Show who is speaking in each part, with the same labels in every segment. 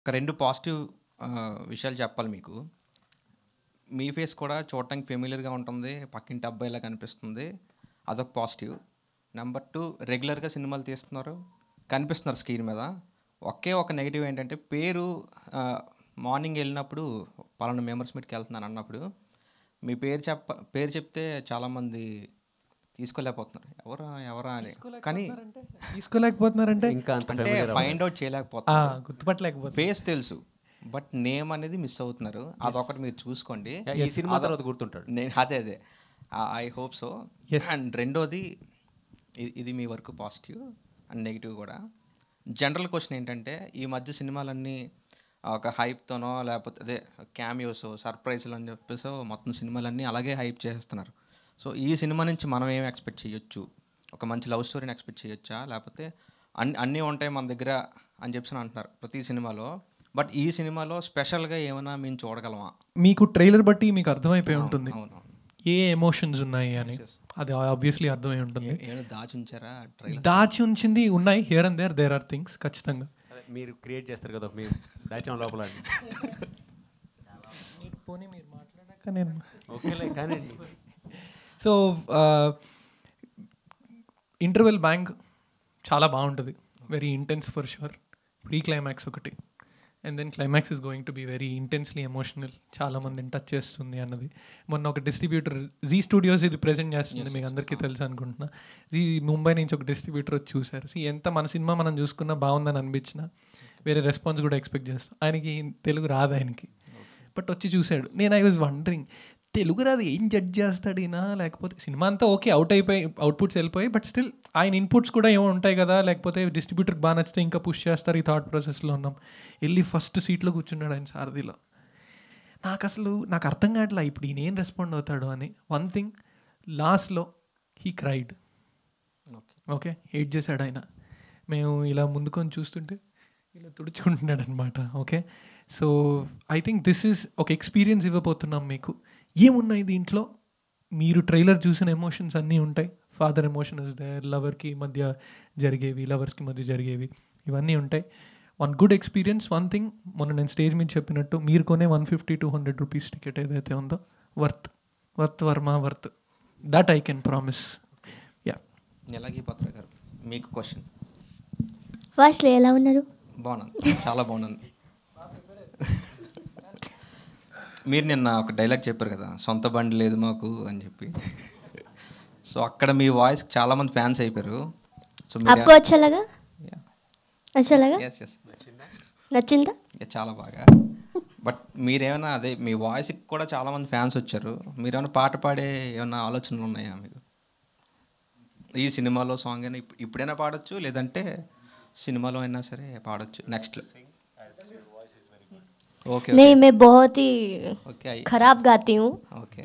Speaker 1: ఒక 2 పాజిటివ్ విషయాలు చెప్పాలి మీకు. మీ ఫేస్ కూడా చూడటానికి ఫెమిలియర్‌గా ఉంటుంది. పక్కింటి అబ్బాయిలా కనిపిస్తుంది. అదొక పాజిటివ్. నంబర్ 2 రెగ్యులర్‌గా సినిమాలు తీస్తున్నారు. కనిపిస్తున్నారు స్క్రీన్ మీద. ఒకే ఒక నెగెటివ్ ఏంటంటే పేరు మార్నింగ్ ఎళ్ళినప్పుడు పలానా మెంబర్స్ మీట్‌కి ఎళ్తున్నాను అన్నప్పుడు మీ పేరు చెప్తే చాలామంది తీసుకోలేకపోతున్నారు. ఎవరా? ఎవరా? అని. కానీ
Speaker 2: తీసుకోలేకపోతున్నారంటే
Speaker 3: ఇంకా అంత
Speaker 1: అంటే
Speaker 3: familiar
Speaker 1: ఫైండ్ అవుట్ చేయలేకపోతున్నారు.
Speaker 2: గుర్తుపట్టలేకపోతే
Speaker 1: ఫేస్ తెలుసు. బట్ నేమ్ అనేది మిస్ అవుతున్నారు. అదొకటి మీరు చూసుకోండి.
Speaker 3: ఈ సినిమా తర్వాత గుర్తుంటాడు.
Speaker 1: నేను అదే. I hope so.
Speaker 2: Yes.
Speaker 1: And రెండోది ఇది మీ వరకు పాజిటివ్ అండ్ నెగిటివ్ కూడా. జనరల్ క్వశ్చన్ ఏంటంటే ఈ మధ్య సినిమాలన్నీ ఒక హైప్‌తోనో లేకపోతే అదే క్యామియోస్, సర్ప్రైజ్‌లు అని చెప్పేసో మొత్తం సినిమాలన్నీ అలాగే హైప్ చేసేస్తున్నారు. సో ఈ సినిమా నుంచి మనం ఏం ఎక్స్‌పెక్ట్ చేయొచ్చు? ఒక మంచి లవ్ స్టోరీని ఎక్స్‌పెక్ట్ చేయొచ్చా? లేకపోతే అన్నీ ఉంటాయి మన దగ్గర అని చెప్పేసి అంటున్నారు ప్రతి సినిమాలో. బట్ ఈ సినిమాలో స్పెషల్‌గా ఏమైనా మేము చూడగలమా?
Speaker 2: మీకు ట్రైలర్ బట్టి మీకు అర్థమైపోయి ఉంటుంది
Speaker 1: అవును.
Speaker 2: ఏ ఎమోషన్స్ ఉన్నాయి అని. అది ఆబ్వియస్లీ అర్థమై ఉంటుంది.
Speaker 1: ఏమైనా దాచి ఉంచారా ట్రైలర్?
Speaker 2: దాచి ఉంచింది ఉన్నాయి. Here and there are things ఖచ్చితంగా.
Speaker 3: మీరు క్రియేట్ చేస్తారు కదా మీరు దాచాం లోపల అని.
Speaker 2: మీరు మాట్లాడాక నేను
Speaker 3: ఓకేలే కానీ
Speaker 2: సో ఇంటర్వెల్ బ్యాంక్ చాలా బాగుంటుంది. Very intense for sure. Pre climax ఒకటి, and then climax is going to be very intensely emotional. చాలామందిని టచ్ చేస్తుంది అన్నది. మొన్న ఒక డిస్ట్రిబ్యూటర్ జీ స్టూడియోస్ ఇది ప్రెజెంట్ చేస్తుంది, మీకు అందరికీ తెలుసు అనుకుంటున్నా. జీ ముంబై నుంచి ఒక డిస్ట్రిబ్యూటర్ వచ్చి చూశారు. ఎంత మన సినిమా మనం చూసుకున్నా బాగుందని అనిపించిన వేరే రెస్పాన్స్ కూడా ఎక్స్పెక్ట్ చేస్తాం. ఆయనకి తెలుగు రాదు ఆయనకి, బట్ వచ్చి చూశాడు. నేను ఐ వాజ్ వండరింగ్ తెలుగు రాదు ఏం జడ్జ్ చేస్తాడు ఈయన, లేకపోతే సినిమా అంతా ఓకే అవుట్పుట్స్ వెళ్ళిపోయి, బట్ స్టిల్ ఆయన ఇన్పుట్స్ కూడా ఏమో ఉంటాయి కదా, లేకపోతే డిస్ట్రిబ్యూటర్కి బాగా నచ్చితే ఇంకా పుష్ చేస్తారు. ఈ థాట్ ప్రాసెస్లో ఉన్నాం. వెళ్ళి ఫస్ట్ సీట్లో కూర్చున్నాడు ఆయన సారథిలో. నాకు అర్థం కావట్లా ఇప్పుడు ఈయన ఏం రెస్పాండ్ అవుతాడు అని. వన్ థింగ్, లాస్ట్లో హీ క్రైడ్. ఓకే, ఎయిట్ చేశాడు ఆయన. మేము ఇలా ముందుకొని చూస్తుంటే ఇలా తుడుచుకుంటున్నాడు అనమాట. Okay, so I think this is ఒక ఎక్స్పీరియన్స్ ఇవ్వబోతున్నాం మీకు. ఏమున్నాయి దీంట్లో? మీరు ట్రైలర్ చూసిన ఎమోషన్స్ అన్నీ ఉంటాయి. ఫాదర్ ఎమోషన్ ఇస్ దేర్, లవర్స్కి మధ్య జరిగేవి ఇవన్నీ ఉంటాయి. One good experience. One thing, మొన్న నేను స్టేజ్ మీద చెప్పినట్టు మీరు కొనే 150-200 రూపీస్ టికెట్ ఏదైతే ఉందో worth worth that I can promise. Yeah.
Speaker 1: ఎలాగే పత్ర గారు మీకు క్వశ్చన్.
Speaker 4: ఫస్ట్లో ఎలా ఉన్నారు?
Speaker 1: బాగున్నాను, చాలా బాగున్నాను. మీరు నిన్న ఒక డైలాగ్ చెప్పారు కదా, సొంత బండి లేదు మాకు అని చెప్పి. సో అక్కడ మీ వాయిస్ చాలామంది ఫ్యాన్స్ అయిపోయారు. సో
Speaker 4: आपको अच्छा लगा? నచ్చిందా?
Speaker 1: చాలా బాగా. బట్ మీరేమైనా అదే మీ వాయిస్కి కూడా చాలామంది ఫ్యాన్స్ వచ్చారు. మీరేమైనా పాట పాడే ఏమైనా ఆలోచనలు ఉన్నాయా మీకు? ఈ సినిమాలో సాంగ్ అయినా ఇప్పుడైనా పాడొచ్చు, లేదంటే సినిమాలో అయినా సరే పాడొచ్చు నెక్స్ట్లో.
Speaker 4: नहीं, मैं बहुत ही खराब गाती हूँ.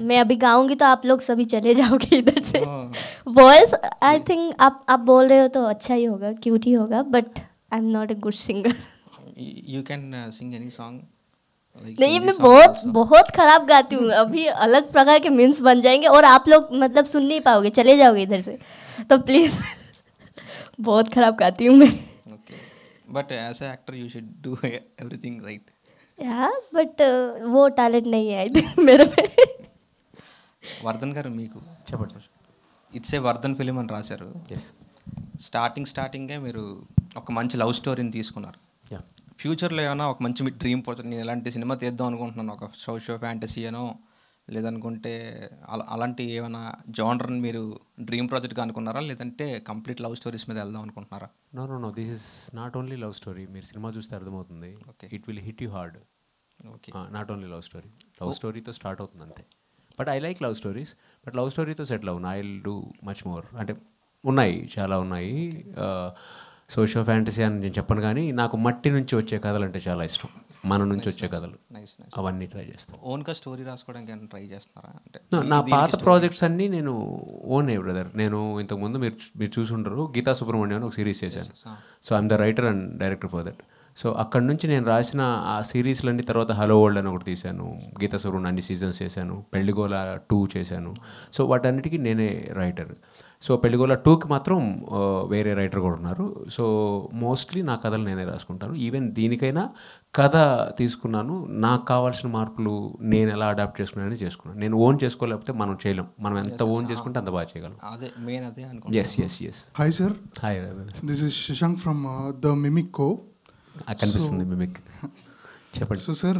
Speaker 4: मैं अभी गाऊंगी तो आप लोग सभी चले जाओगे इधर से. वॉइस आई थिंक आप बोल रहे हो तो अच्छा ही होगा, क्यूट ही होगा, but I am not a good singer.
Speaker 1: You can sing any song?
Speaker 4: नहीं, मैं बहुत खराब गाती हूँ. अभी अलग प्रकार के मीम्स बन जाएंगे और आप लोग मतलब सुन नहीं पाओगे, चले जाओगे इधर से. तो प्लीज़ बहुत खराब गाती हूँ मैं.
Speaker 1: Okay, but as a actor you should do everything right.
Speaker 4: या बट वो टैलेंट नहीं है आई थिंक मेरे पे.
Speaker 1: వర్ధన్ గారు మీకు
Speaker 3: చెప్పండి sir.
Speaker 1: It's a Vardhan film అని రాశారు. స్టార్టింగే మీరు ఒక మంచి లవ్ స్టోరీని తీసుకున్నారు. ఫ్యూచర్లో ఏమైనా ఒక మంచి మీ డ్రీమ్ ప్రాజెక్ట్, నేను ఎలాంటి సినిమా తీద్దాం అనుకుంటున్నాను, ఒక సోషియో ఫ్యాంటసీ అనో లేదనుకుంటే అలాంటి ఏమైనా జానర్ని మీరు డ్రీమ్ ప్రాజెక్ట్గా అనుకున్నారా, లేదంటే కంప్లీట్ లవ్ స్టోరీస్ మీద వెళ్దాం అనుకుంటున్నారా?
Speaker 3: No this is not only love story. మీరు సినిమా చూస్తే అర్థమవుతుంది. It will hit you hard. Okay, not only love స్టోరీతో స్టార్ట్ అవుతుంది అంతే. But I like love stories. But love స్టోరీతో సెటిల్ అవును. I will do much more. అంటే ఉన్నాయి, చాలా ఉన్నాయి. సోషియో ఫ్యాంటసీ అని నేను చెప్పను, కానీ నాకు మట్టి నుంచి వచ్చే కథలు అంటే చాలా ఇష్టం. మన నుంచి వచ్చే కథలు అవన్నీ ట్రై చేస్తాను.
Speaker 1: ఓన్గా స్టోరీ రాసుకోవడానికి ఏమైనా ట్రై చేస్తున్నారా? అంటే
Speaker 3: నా పాత ప్రాజెక్ట్స్ అన్నీ నేను ఓనే బ్రదర్. నేను ఇంతకుముందు మీరు చూసుంటారు, గీతా సుబ్రహ్మణ్యం అని ఒక సిరీస్ చేశాను. So I'm the writer and director for that. So అక్కడి నుంచి నేను రాసిన ఆ సిరీస్లన్నీ తర్వాత హలో వరల్డ్ అని ఒకటి తీశాను, గీత సూర్యుని అన్ని సీజన్స్ చేశాను, పెళ్లిగోల 2 చేశాను. సో వాటన్నిటికీ నేనే రైటర్. సో పెళ్లిగోల 2కి మాత్రం వేరే రైటర్ కూడా ఉన్నారు. సో మోస్ట్లీ నా కథలు నేనే రాసుకుంటాను. ఈవెన్ దీనికైనా కథ తీసుకున్నాను, నాకు కావాల్సిన మార్పులు నేను ఎలా అడాప్ట్ చేసుకున్నానని చేసుకున్నాను. నేను ఓన్ చేసుకోలేకపోతే మనం చేయలేం, మనం ఎంత ఓన్ చేసుకుంటే అంత బాగా చేయగలం.
Speaker 1: అదే మెయిన్ అదే
Speaker 3: yes.
Speaker 5: Hi sir,
Speaker 3: hi,
Speaker 5: this is Shashank from the Mimic Co.
Speaker 3: కనిపిస్తుంది మిమిక్, చెప్పండి.
Speaker 5: సో సార్,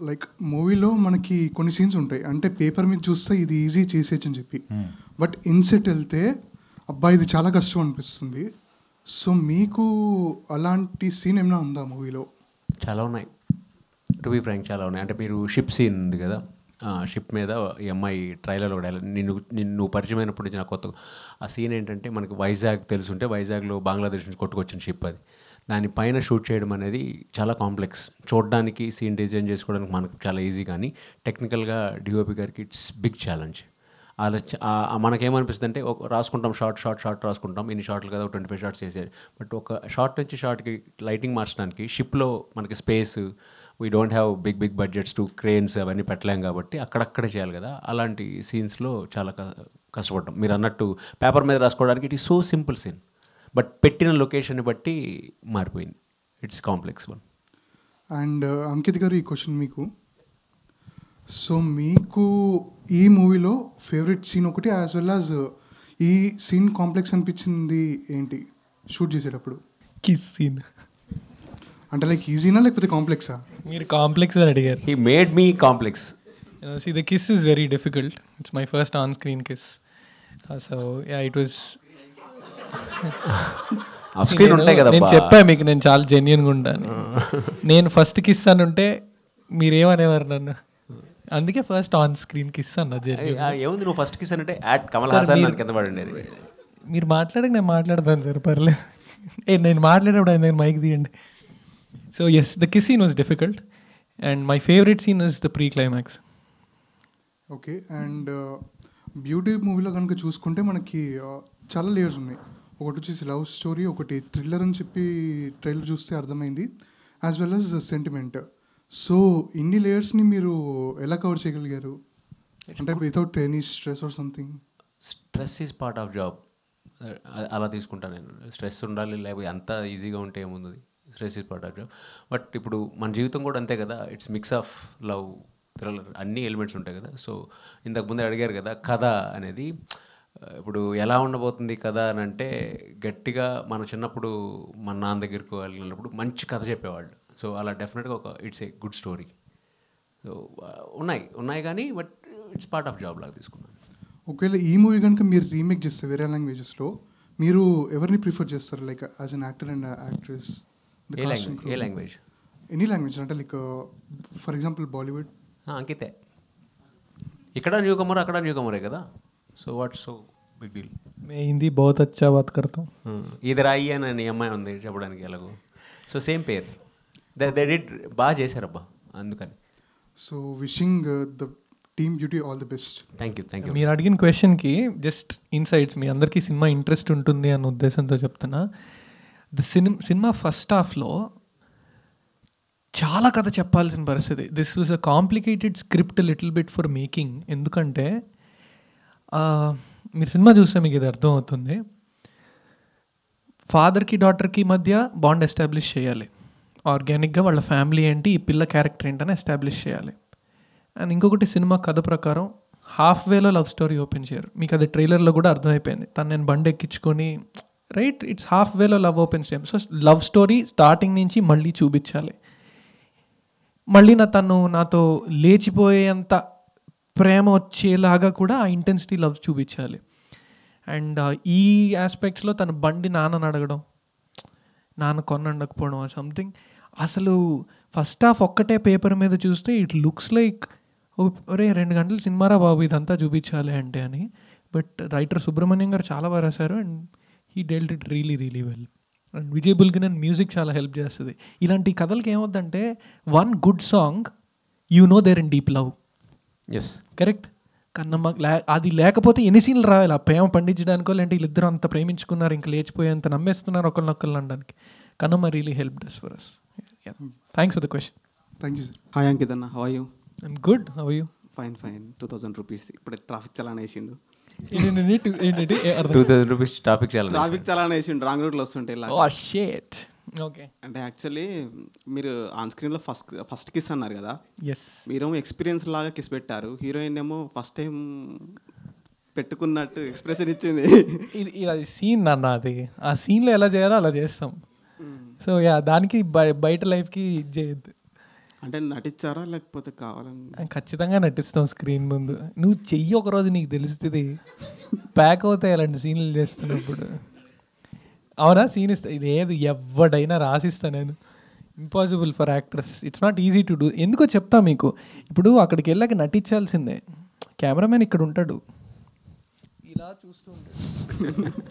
Speaker 5: లైక్ మూవీలో మనకి కొన్ని సీన్స్ ఉంటాయి, అంటే పేపర్ మీద చూస్తే ఇది ఈజీ చేసేయచ్చు అని చెప్పి, బట్ ఇన్సెట్ వెళ్తే అబ్బా ఇది చాలా కష్టం అనిపిస్తుంది. సో మీకు అలాంటి సీన్ ఏమైనా ఉందా మూవీలో?
Speaker 3: చాలా ఉన్నాయి, టు బీ ఫ్రాంక్ చాలా ఉన్నాయి. అంటే మీరు షిప్ సీన్ ఉంది కదా, షిప్ మీద ఈ అమ్మాయి ట్రైలర్లో కూడా నిన్ను పరిచయం అయినప్పటి నుంచి నాకు కొత్త ఆ సీన్ ఏంటంటే, మనకి వైజాగ్ తెలుసుంటే వైజాగ్లో బంగ్లాదేశ్ నుంచి కొట్టుకొచ్చిన షిప్ అది, దానిపైన షూట్ చేయడం అనేది చాలా కాంప్లెక్స్. చూడడానికి సీన్ డిజైన్ చేసుకోవడానికి మనకు చాలా ఈజీ, కానీ టెక్నికల్గా డిఓపి గారికి ఇట్స్ బిగ్ ఛాలెంజ్. అలా మనకేమనిపిస్తుంది అంటే రాసుకుంటాం షార్ట్ రాసుకుంటాం, ఇన్ని షార్ట్లు కదా 25 షార్ట్స్ చేసేది. బట్ ఒక షార్ట్ నుంచి షార్ట్కి లైటింగ్ మార్చడానికి షిప్లో మనకి space, we don't have big budgets to cranes అవన్నీ పెట్టలేం కాబట్టి అక్కడక్కడే చేయాలి కదా. అలాంటి సీన్స్లో చాలా కష్టపడ్డాం. మీరు అన్నట్టు పేపర్ మీద రాసుకోవడానికి it is so simple scene, but పెట్టిన లొకేషన్ని బట్టి మారిపోయింది. It's complex one.
Speaker 5: And Ankit గారు, ఈ క్వశ్చన్ మీకు. సో మీకు ఈ మూవీలో ఫేవరెట్ సీన్ ఒకటి, యాజ్ వెల్ యాజ్ ఈ సీన్ కాంప్లెక్స్ అనిపించింది ఏంటి షూట్ చేసేటప్పుడు?
Speaker 2: Kiss scene.
Speaker 5: అంటే లైక్ ఈజీనా లేకపోతే కాంప్లెక్సా?
Speaker 2: మీరు కాంప్లెక్స్ అని అడిగారు.
Speaker 3: He made me complex.
Speaker 2: See, the kiss is very difficult. It's my first on-screen kiss. So yeah, it was.
Speaker 3: Off screen ఉంటాయి కదా.
Speaker 2: నేను చెప్పాను మీకు, నేను చాలా జెన్యున్గా ఉంటాను. నేను ఫస్ట్ కిస్ అని ఉంటే మీరేమనేవారు నన్ను? అందుకే ఫస్ట్ ఆన్ స్క్రీన్ కిస్ అన్న.
Speaker 3: ఏముంది, నువ్వు ఫస్ట్ కిస్ అంటే కమల్ హాసన్ కింద పడండి.
Speaker 2: మీరు మాట్లాడక నేను మాట్లాడతాను సార్, పర్లేదు. నేను మాట్లాడేప్పుడు ఆయన మైక్ తీయండి. So yes, the kiss scene was difficult and my favourite scene is the pre climax.
Speaker 5: Okay. And beauty మూవీలో కనుక చూసుకుంటే మనకి చాలా లేయర్స్ ఉన్నాయి. ఒకటి వచ్చేసి లవ్ స్టోరీ, ఒకటి థ్రిల్లర్ అని చెప్పి ట్రైలర్ చూస్తే అర్థమైంది, as well as sentiment. So ఇన్ని లేయర్స్ని మీరు ఎలా కవర్ చేయగలిగారు? అంటే without any stress or something?
Speaker 3: Stress is part of job, అలా తీసుకుంటాను నేను. స్ట్రెస్ ఉండాలి, లేకపోతే అంత ఈజీగా ఉంటే ఏముంది. Stress is part of job. But ఇప్పుడు మన జీవితం కూడా అంతే కదా, it's mix of love, thriller, అన్ని ఎలిమెంట్స్ ఉంటాయి కదా. సో ఇంతకు ముందే అడిగారు కదా కథ అనేది, ఇప్పుడు ఎలా ఉండబోతుంది కథ అని అంటే, గట్టిగా మన చిన్నప్పుడు మన నాన్న దగ్గరికి వెళ్ళినప్పుడు మంచి కథ చెప్పేవాళ్ళు. సో అలా డెఫినెట్గా ఒక it's a good story. So ఉన్నాయి కానీ, but it's part of job లాగా తీసుకున్నాను.
Speaker 5: ఒకవేళ ఈ మూవీ కనుక మీరు రీమేక్ చేస్తే వేరే లాంగ్వేజెస్లో, మీరు ఎవరిని ప్రిఫర్ చేస్తారు? Like as an actor and actress?
Speaker 3: ఏ లాంగ్వేజ్?
Speaker 5: ఎనీ లాంగ్వేజ్, అంటే లైక్ ఫర్ ఎగ్జాంపుల్ బాలీవుడ్.
Speaker 3: అంకితే ఇక్కడ న్యూ కమర్, అక్కడ న్యూ కమరే కదా. So what's so big deal?
Speaker 2: मैं हिंदी बहुत अच्छा बात करता हूँ.
Speaker 3: ఇద్దరు అయ్యి అని అమ్మాయి ఉంది చెప్పడానికి ఎలాగో. సో సేమ్ పేరు, దే డిడ్ బాగా చేశారబ్బా, అందుకని.
Speaker 5: So wishing the team beauty all the best.
Speaker 3: Thank you.
Speaker 2: మీరు అడిగిన క్వశ్చన్కి జస్ట్ ఇన్సైట్స్, మీ అందరికీ సినిమా ఇంట్రెస్ట్ ఉంటుంది అన్న ఉద్దేశంతో చెప్తున్నా. సినిమా ఫస్ట్ హాఫ్లో చాలా కథ చెప్పాల్సిన పరిస్థితి. This was a complicated script little bit for making. ఎందుకంటే మీరు సినిమా చూస్తే మీకు ఇది అర్థమవుతుంది. ఫాదర్కి డాటర్కి మధ్య బాండ్ ఎస్టాబ్లిష్ చేయాలి, ఆర్గానిక్గా వాళ్ళ ఫ్యామిలీ ఏంటి, ఈ పిల్ల క్యారెక్టర్ ఏంటని ఎస్టాబ్లిష్ చేయాలి. అండ్ ఇంకొకటి, సినిమా కథ ప్రకారం హాఫ్ వేలో లవ్ స్టోరీ ఓపెన్ చేయరు. మీకు అది ట్రైలర్లో కూడా అర్థమైపోయింది. తను నేను బండి ఎక్కించుకొని రైట్, ఇట్స్ హాఫ్ వేలో లవ్ ఓపెన్ చేయం. సో లవ్ స్టోరీ స్టార్టింగ్ నుంచి మళ్ళీ చూపించాలి. మళ్ళీ తను నాతో లేచిపోయేంత ప్రేమ వచ్చేలాగా కూడా ఆ ఇంటెన్సిటీ లవ్ చూపించాలి. అండ్ ఈ ఆస్పెక్ట్స్లో తన బండి నాన్నని అడగడం, నాన్న కొనండకపోవడం ఆ సంథింగ్. అసలు ఫస్ట్ హాఫ్ ఒక్కటే పేపర్ మీద చూస్తే ఇట్ లుక్స్ లైక్ ఒరే 2 గంటల సినిమారా బాబు ఇదంతా చూపించాలి అంటే అని. బట్ రైటర్ సుబ్రహ్మణ్యం గారు చాలా బాగా రాశారు and he dealt it really well. And Vijay Bulganin music చాలా హెల్ప్ చేస్తుంది. ఇలాంటి కథలకి ఏమవుద్దంటే, one good song you know they're in deep love.
Speaker 3: Yes,
Speaker 2: correct. Kannamma అది లేకపోతే ఎన్ని సీన్లు రావాలి ఆ ప్రేమ పండించడానికో, లేదంటే వీళ్ళిద్దరూ అంత ప్రేమించుకున్నారు ఇంకా లేచిపోయేంత నమ్మేస్తున్నారు ఒకరినొకళ్ళు అనడానికి. Kannamma really help does for us. Thanks for the question.
Speaker 5: Thank you sir.
Speaker 6: Hi Ankit అన్న, how are you?
Speaker 2: I'm good, how are you?
Speaker 6: Fine 2000 rupees ఇప్పుడు ట్రాఫిక్ చలాన్ వేసిండు.
Speaker 3: 2000 రూపీస్ ట్రాఫిక్
Speaker 6: చలాన్ వేసిండు, రాంగ్ రూట్లో వస్తుంటే ఇలా.
Speaker 2: ఓకే,
Speaker 6: అంటే యాక్చువల్లీ మీరు ఆన్ స్క్రీన్లో ఫస్ట్ కిస్ అన్నారు కదా,
Speaker 2: ఎస్.
Speaker 6: మీరేమో ఎక్స్పీరియన్స్ లాగా కిస్ పెట్టారు, హీరోయిన్ ఏమో ఫస్ట్ టైం పెట్టుకున్నట్టు ఎక్స్ప్రెషన్ ఇచ్చింది.
Speaker 2: ఇది అది సీన్ అన్న, అది ఆ సీన్లో ఎలా చేయాలో అలా చేస్తాం. సో యా, దానికి బయట లైఫ్కి ఇది చేయొద్దు.
Speaker 6: అంటే నటించారా లేకపోతే కావాలని?
Speaker 2: ఖచ్చితంగా నటిస్తాం స్క్రీన్ ముందు. నువ్వు చెయ్యి ఒకరోజు నీకు తెలుస్తుంది, ప్యాక్ అవుతాయి అలాంటి సీన్లు చేస్తున్నప్పుడు. అవునా, సీన్ ఇస్తా లేదు, ఎవడైనా రాసిస్తా నేను. Impossible for actors, it's not easy to do. ఎందుకో చెప్తా మీకు. ఇప్పుడు అక్కడికి వెళ్ళాక నటించాల్సిందే. కెమెరామెన్ ఇక్కడ ఉంటాడు, ఇలా చూస్తూ ఉంటాడు.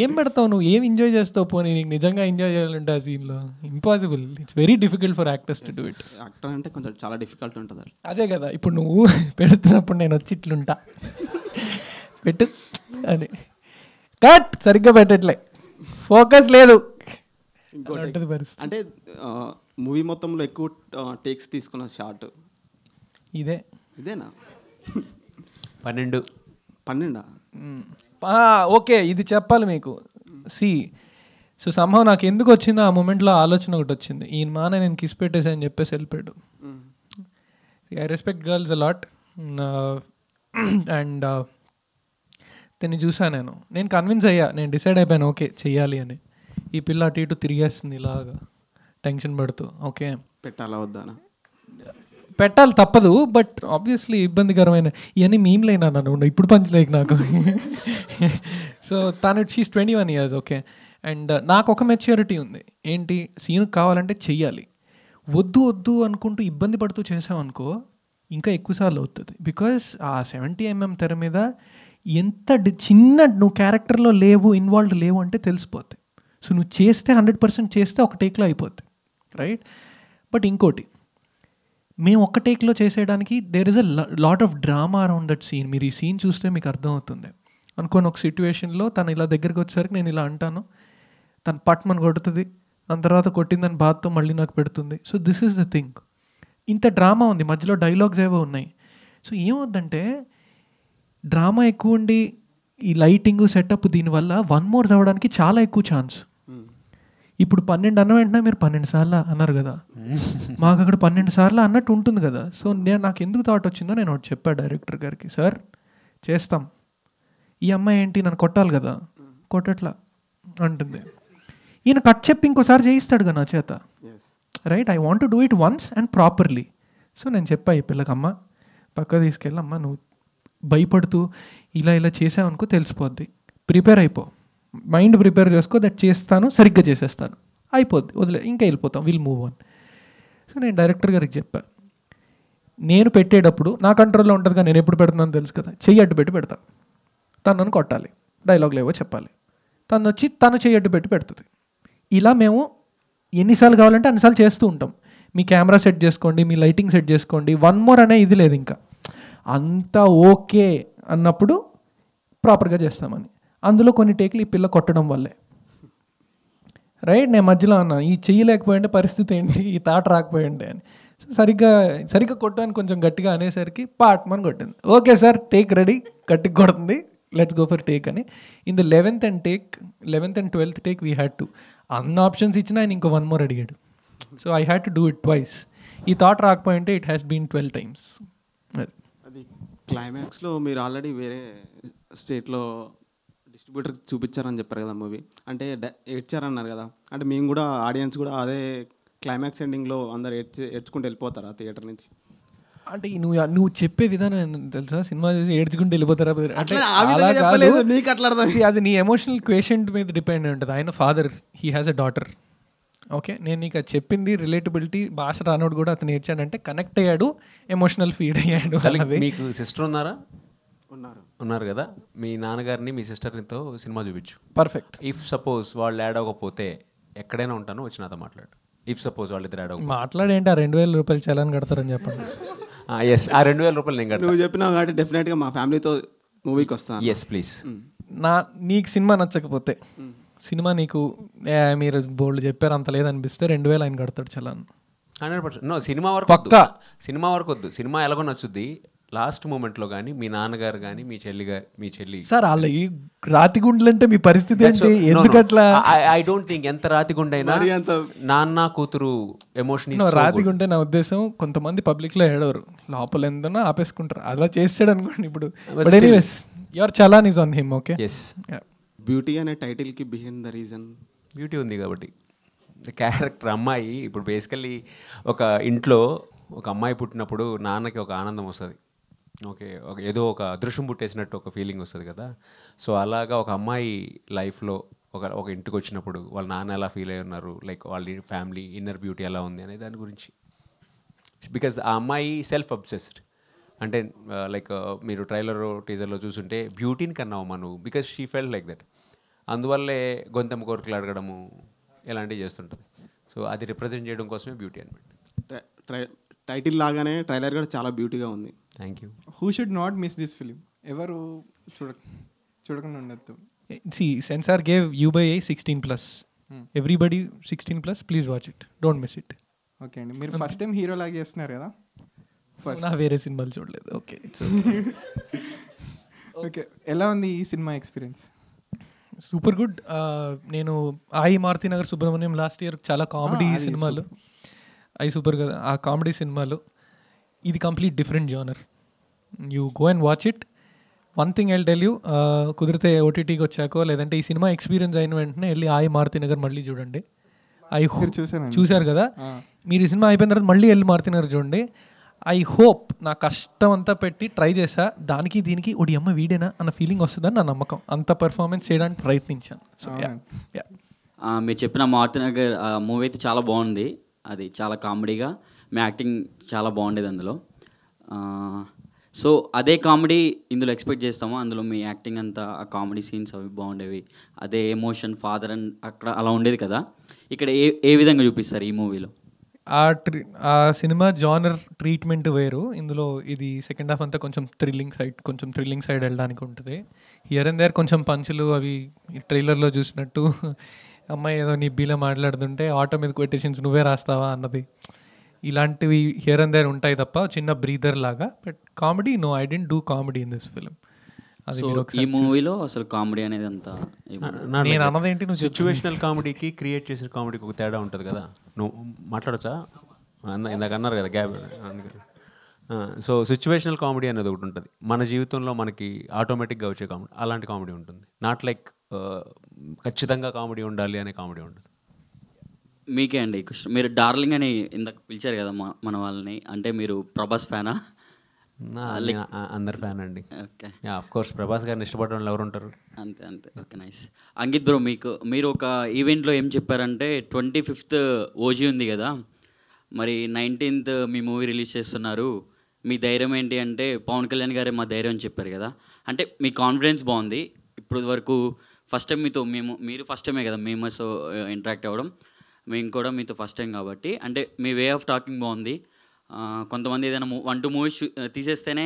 Speaker 2: ఏం పెడతావు నువ్వు, ఏం ఎంజాయ్ చేస్తావు? పోనీ నీకు నిజంగా ఎంజాయ్ చేయాలంటే ఆ సీన్లో impossible. It's very difficult for actors to do it.
Speaker 6: Actor అంటే కొంచెం చాలా డిఫికల్ట్ ఉంటుంది.
Speaker 2: అదే కదా, ఇప్పుడు నువ్వు పెడుతున్నప్పుడు నేను వచ్చి ఇట్లుంటా, పెట్టు అని, కట్ సరిగ్గా పెట్టట్లే, ఫోకస్ లేదు,
Speaker 6: ఇంకోటి అంటే మూవీ మొత్తంలో ఎక్కువ టేక్స్ తీసుకున్న షార్ట్ ఇదేనా?
Speaker 3: 12.
Speaker 2: ఓకే, ఇది చెప్పాలి మీకు. సో సంభవం నాకు ఎందుకు వచ్చిందో ఆ మూమెంట్లో ఆలోచన ఒకటి వచ్చింది. ఈయన మానే నేను కిస్ పెట్టేసి అని చెప్పేసి వెళ్ళిపోయాడు. I respect girls a lot and దీన్ని చూసాను నేను కన్విన్స్ అయ్యా, నేను డిసైడ్ అయిపోయాను ఓకే చెయ్యాలి అని. ఈ పిల్ల అటు ఇటు తిరిగేస్తుంది ఇలాగా టెన్షన్ పడుతూ. ఓకే
Speaker 6: పెట్టాలా వద్దా?
Speaker 2: పెట్టాలి, తప్పదు, బట్ ఆబ్వియస్లీ ఇబ్బందికరమైన ఇవన్నీ మీమ్లైనా నన్ను ఇప్పుడు పంచలేక నాకు. సో తను షీస్ 21 years. ఓకే, అండ్ నాకు ఒక మెచ్యూరిటీ ఉంది, ఏంటి సీన్ కావాలంటే చెయ్యాలి. వద్దు వద్దు అనుకుంటూ ఇబ్బంది పడుతూ చేసావనుకో ఇంకా ఎక్కువసార్లు అవుతుంది. బికాస్ ఆ 70mm తెర మీద ఎంత చిన్న నువ్వు క్యారెక్టర్లో లేవు, ఇన్వాల్వ్డ్ లేవు అంటే తెలిసిపోతుంది. సో నువ్వు చేస్తే 100% చేస్తే ఒక టేక్లో అయిపోద్ది, రైట్? బట్ ఇంకోటి, మేము ఒక్క టేక్లో చేసేయడానికి there is a lot of drama around that scene. మీరు ఈ సీన్ చూస్తే మీకు అర్థమవుతుంది. అనుకోని ఒక సిచ్యువేషన్లో తను ఇలా దగ్గరికి వచ్చేసరికి నేను ఇలా అంటాను, తను పట్మని కొడుతుంది, దాని తర్వాత కొట్టిందని బాధతో మళ్ళీ నాకు పెడుతుంది. So this is the thing. ఇంత డ్రామా ఉంది, మధ్యలో డైలాగ్స్ ఏవో ఉన్నాయి. సో ఏమవుద్దంటే డ్రామా ఎక్కువ ఉండి ఈ లైటింగ్ సెటప్ దీనివల్ల 1 more అవ్వడానికి చాలా ఎక్కువ ఛాన్స్. ఇప్పుడు 12 అన్న వెంటనే మీరు 12 సార్లు అన్నారు కదా, మాకు అక్కడ 12 సార్లు అన్నట్టు ఉంటుంది కదా. సో నాకు ఎందుకు థాట్ వచ్చిందో నేను ఒకటి చెప్పాను డైరెక్టర్ గారికి, సార్ చేస్తాం, ఈ అమ్మాయి ఏంటి నన్ను కొట్టాలి కదా, కొట్టట్లా అంటుంది. ఈయన కట్ చెప్పి ఇంకోసారి చేయిస్తాడు కదా నా చేత, right? I want to do it once and properly. So నేను చెప్పా ఈ పిల్లకమ్మ పక్క తీసుకెళ్ళమ్మా, నువ్వు భయపడుతూ ఇలా ఇలా చేసావనుకో తెలిసిపోద్ది, ప్రిపేర్ అయిపో, మైండ్ ప్రిపేర్ చేసుకో, దట్ చేస్తాను సరిగ్గా చేసేస్తాను, అయిపోద్ది, వదిలే, ఇంకా వెళ్ళిపోతాం, విల్ మూవ్ ఆన్. సో నేను డైరెక్టర్ గారికి చెప్పా, నేను పెట్టేటప్పుడు నా కంట్రోల్లో ఉంటుంది కదా, నేను ఎప్పుడు పెడుతున్నాను తెలుసు కదా, చెయ్యి అడ్డు పెట్టి పెడతాను, తను నన్ను కొట్టాలి, డైలాగ్లు ఏవో చెప్పాలి, తను వచ్చి తను చెయ్యి అడ్డు పెట్టి పెడుతుంది. ఇలా మేము ఎన్నిసార్లు కావాలంటే అన్నిసార్లు చేస్తూ ఉంటాం. మీ కెమెరా సెట్ చేసుకోండి, మీ లైటింగ్ సెట్ చేసుకోండి, 1 more అనే ఇది లేదు, ఇంకా అంతా ఓకే అన్నప్పుడు ప్రాపర్గా చేస్తామని. అందులో కొన్ని టేకులు ఈ పిల్ల కొట్టడం వల్లే, రైట్? నేను మధ్యలో అన్నా, ఈ చెయ్యి లేకపోయింటే పరిస్థితి ఏంటి, ఈ తాట రాకపోయింటే అని. సో సరిగ్గా కొట్టాను, కొంచెం గట్టిగా అనేసరికి పాట్మని కొట్టింది. ఓకే సార్, టేక్ రెడీ, గట్టిగా కొడుతుంది, లెట్స్ గో ఫర్ టేక్ అని. In the 11th and 12th take we had to, అన్న ఆప్షన్స్ ఇచ్చినా ఆయన ఇంకో 1 more అడిగాడు. So I had to do it twice. ఈ థాట్ రాకపోయింటే ఇట్ హ్యాస్ బీన్ 12 times.
Speaker 6: అది క్లైమాక్స్లో మీరు ఆల్రెడీ వేరే స్టేట్లో డిస్ట్రిబ్యూటర్ చూపించారని చెప్పారు కదా మూవీ, అంటే ఏడ్చారన్నారు కదా, అంటే మేము కూడా ఆడియన్స్ కూడా అదే క్లైమాక్స్ ఎండింగ్లో అందరు ఏడ్చుకుంటూ వెళ్ళిపోతారా థియేటర్ నుంచి?
Speaker 2: అంటే నువ్వు చెప్పే విధానం తెలుసా, సినిమా చూసి ఏడ్చుకుంటూ వెళ్ళిపోతారా అంటే అది నీ ఎమోషనల్ క్వేషంట్ మీద డిపెండ్ ఉంటుంది. ఆయన father, he has a daughter. Okay, నేను నీకు చెప్పింది రిలేటబిలిటీ, భాష రానోడు కూడా అతను ఏడ్చాడంటే కనెక్ట్ అయ్యాడు, ఎమోషనల్ ఫీడ్ అయ్యాడు.
Speaker 3: మీకు సిస్టర్ ఉన్నారా? ఉన్నారు కదా, మీ నాన్నగారిని మీ సిస్టర్నితో సినిమా చూపించు.
Speaker 2: పర్ఫెక్ట్.
Speaker 3: ఇఫ్ సపోజ్ వాళ్ళు యాడ్ అవ్వకపోతే ఎక్కడైనా ఉంటాను, వచ్చి నాతో మాట్లాడు. ఇఫ్ సపోజ్ వాళ్ళిద్దరు యాడ్ అవ్వ
Speaker 2: మాట్లాడేంటి, ఆ 2,000 రూపాయలు చలాన్ కడతారని చెప్పండి.
Speaker 3: ఎస్, ఆ 2,000 రూపాయలు నేను కడతాను.
Speaker 6: నువ్వు చెప్పినావు కాబట్టి డెఫినెట్గా మా ఫ్యామిలీతో మూవీకి వస్తాను.
Speaker 3: Yes please.
Speaker 2: నీకు సినిమా నచ్చకపోతే, సినిమా నీకు మీరు బోల్డ్ చెప్పారు అంత లేదనిపిస్తే 2,000 ఆయన కడతాడు చలాన్.
Speaker 3: 100%. నో, సినిమా వరకు
Speaker 2: పక్కా.
Speaker 3: సినిమా వరకు వద్దు, సినిమా ఎలాగో నచ్చుద్ది. లాస్ట్ మూమెంట్లో కానీ మీ నాన్నగారు కానీ మీ చెల్లి
Speaker 2: సార్ వాళ్ళ ఈ రాతి గుండెలు అంటే మీ పరిస్థితి ఏంటి? ఎందుకట్లా?
Speaker 3: ఐ డోంట్ థింక్ ఎంత రాతి గుండైనా నాన్న కూతురు ఎమోషన్.
Speaker 2: రాతి గుండె నా ఉద్దేశం, కొంతమంది పబ్లిక్ లో ఏడవరు, లోపల ఎంతనో ఆపేసుకుంటారు. అలా చేస్తాడు అనుకోండి ఇప్పుడు. Your challan is on him. Okay,
Speaker 6: beauty అనే టైటిల్కి బిహైండ్ ద రీజన్
Speaker 3: బ్యూటీ ఉంది కాబట్టి. క్యారెక్టర్ అమ్మాయి ఇప్పుడు బేసికల్లీ ఒక ఇంట్లో ఒక అమ్మాయి పుట్టినప్పుడు నాన్నకి ఒక ఆనందం వస్తుంది. ఓకే, ఏదో ఒక అదృష్టం పుట్టేసినట్టు ఒక ఫీలింగ్ వస్తుంది కదా. సో అలాగా ఒక అమ్మాయి లైఫ్లో ఒక ఇంటికి వచ్చినప్పుడు వాళ్ళ నాన్న ఎలా ఫీల్ అయి ఉన్నారు, లైక్ వాళ్ళ ఫ్యామిలీ ఇన్నర్ బ్యూటీ ఎలా ఉంది అనే దాని గురించి. బికాజ్ ఆ అమ్మాయి సెల్ఫ్ అబ్సెస్డ్. అంటే లైక్ మీరు ట్రైలర్ టీజర్లో చూసుంటే బ్యూటీని కన్నావు నువ్వు, because she felt like that. అందువల్లే గొంతెమ్మ కోరికలు అడగడము ఇలాంటివి చేస్తుంటుంది. సో అది రిప్రజెంట్ చేయడం కోసమే బ్యూటీ అనమాట.
Speaker 6: టైటిల్ లాగానే ట్రైలర్ కూడా చాలా బ్యూటీగా ఉంది.
Speaker 3: Thank you.
Speaker 7: Who should not miss this film? ఎవరు చూడకుండా ఉండద్దు.
Speaker 2: Censor gave UA 16+. Everybody 16+, please watch it, don't miss it.
Speaker 7: Okay అండి, మీరు ఫస్ట్ టైం హీరో లాగా చేస్తున్నారు కదా.
Speaker 2: నా వేరే సినిమాలు చూడలేదు. ఓకే,
Speaker 7: ఓకే, ఎలా ఉంది ఈ సినిమా ఎక్స్పీరియన్స్?
Speaker 2: Super good. నేను ఆయి మారుతినగర్ సుబ్రహ్మణ్యం లాస్ట్ ఇయర్ చాలా కామెడీ సినిమాలు, అవి సూపర్ కదా. ఆ కామెడీ సినిమాలు ఇది complete different genre. You go and watch it. One thing I tell you, కుదిరితే OTTకి వచ్చాకో లేదంటే ఈ సినిమా ఎక్స్పీరియన్స్ అయిన వెంటనే వెళ్ళి ఆయి మారుతినగర్ మళ్ళీ చూడండి. చూశారు కదా మీరు, ఈ సినిమా అయిపోయిన తర్వాత మళ్ళీ వెళ్ళి మారుతినగర్ చూడండి. ఐ హోప్ నా కష్టం అంతా పెట్టి ట్రై చేసా, దానికి దీనికి ఒడి అమ్మ వీడేనా అన్న ఫీలింగ్ వస్తుందని నా నమ్మకం. అంత పర్ఫార్మెన్స్ చేయడానికి ప్రయత్నించాను. సో
Speaker 8: మీరు చెప్పిన మారుతినగర్ మూవీ అయితే చాలా బాగుంది. అది చాలా కామెడీగా, మీ యాక్టింగ్ చాలా బాగుండేది అందులో. సో అదే కామెడీ ఇందులో ఎక్స్పెక్ట్ చేస్తాము. అందులో మీ యాక్టింగ్ అంతా, ఆ కామెడీ సీన్స్ అవి బాగుండేవి. అదే ఎమోషన్ ఫాదర్ అండ్ అక్కడ అలా ఉండేది కదా. ఇక్కడ ఏ విధంగా చూపిస్తారు ఈ మూవీలో?
Speaker 2: ఆ సినిమా జానర్ ట్రీట్మెంట్ వేరు. ఇందులో ఇది సెకండ్ హాఫ్ అంతా కొంచెం థ్రిల్లింగ్ సైడ్ వెళ్ళడానికి ఉంటుంది. హియర్ అండ్ దేర్ కొంచెం పంచులు అవి ట్రైలర్లో చూసినట్టు, అమ్మాయి ఏదో నిబ్బీలో మాట్లాడుతుంటే ఆటో మీద కొటేషన్స్ నువ్వే రాస్తావా అన్నది, ఇలాంటివి హియర్ అండ్ దేర్ ఉంటాయి తప్ప చిన్న బ్రీదర్ లాగా. But comedy, no, I didn't do comedy in this film.
Speaker 8: ఈ మూవీలో అసలు కామెడీ అనేది అంతా
Speaker 2: నేను అన్నదేంటి, నువ్వు
Speaker 3: సిచ్యువేషనల్ కామెడీకి క్రియేట్ చేసిన కామెడీకి ఒక తేడా ఉంటుంది కదా. నువ్వు మాట్లాడచ్చా? ఇందాక అన్నారు కదా గ్యాప్. సో సిచ్యువేషనల్ కామెడీ అనేది ఒకటి ఉంటుంది మన జీవితంలో, మనకి ఆటోమేటిక్గా వచ్చే కామెడీ. అలాంటి కామెడీ ఉంటుంది. నాట్ లైక్ ఖచ్చితంగా కామెడీ ఉండాలి అనే కామెడీ ఉంటుంది.
Speaker 8: మీకే అండి, మీరు డార్లింగ్ అని ఇందాక పిలిచారు కదా మన వాళ్ళని, అంటే మీరు ప్రభాస్ ఫ్యానా?
Speaker 3: అందరు ఫ్యాన్ అండి. ఓకే, ఆఫ్ కోర్స్ ప్రభాస్ గారిని ఇష్టపడే వాళ్ళు ఎవరు ఉంటారు?
Speaker 8: అంతే. Okay, nice. అంకిత్ బ్రో, మీరు ఒక ఈవెంట్లో ఏం చెప్పారంటే 25th OG ఉంది కదా, మరి 19th మీ మూవీ రిలీజ్ చేస్తున్నారు, మీ ధైర్యం ఏంటి అంటే పవన్ కళ్యాణ్ గారే మా ధైర్యం అని చెప్పారు కదా. అంటే మీ కాన్ఫిడెన్స్ బాగుంది. ఇప్పుడు వరకు ఫస్ట్ టైం మీరు ఫస్ట్ టైమే కదా మేము ఇంటరాక్ట్ అవ్వడం, మేము కూడా మీతో ఫస్ట్ టైం కాబట్టి, అంటే మీ వే ఆఫ్ టాకింగ్ బాగుంది. కొంతమంది ఏదైనా 1-2 మూవీస్ తీసేస్తేనే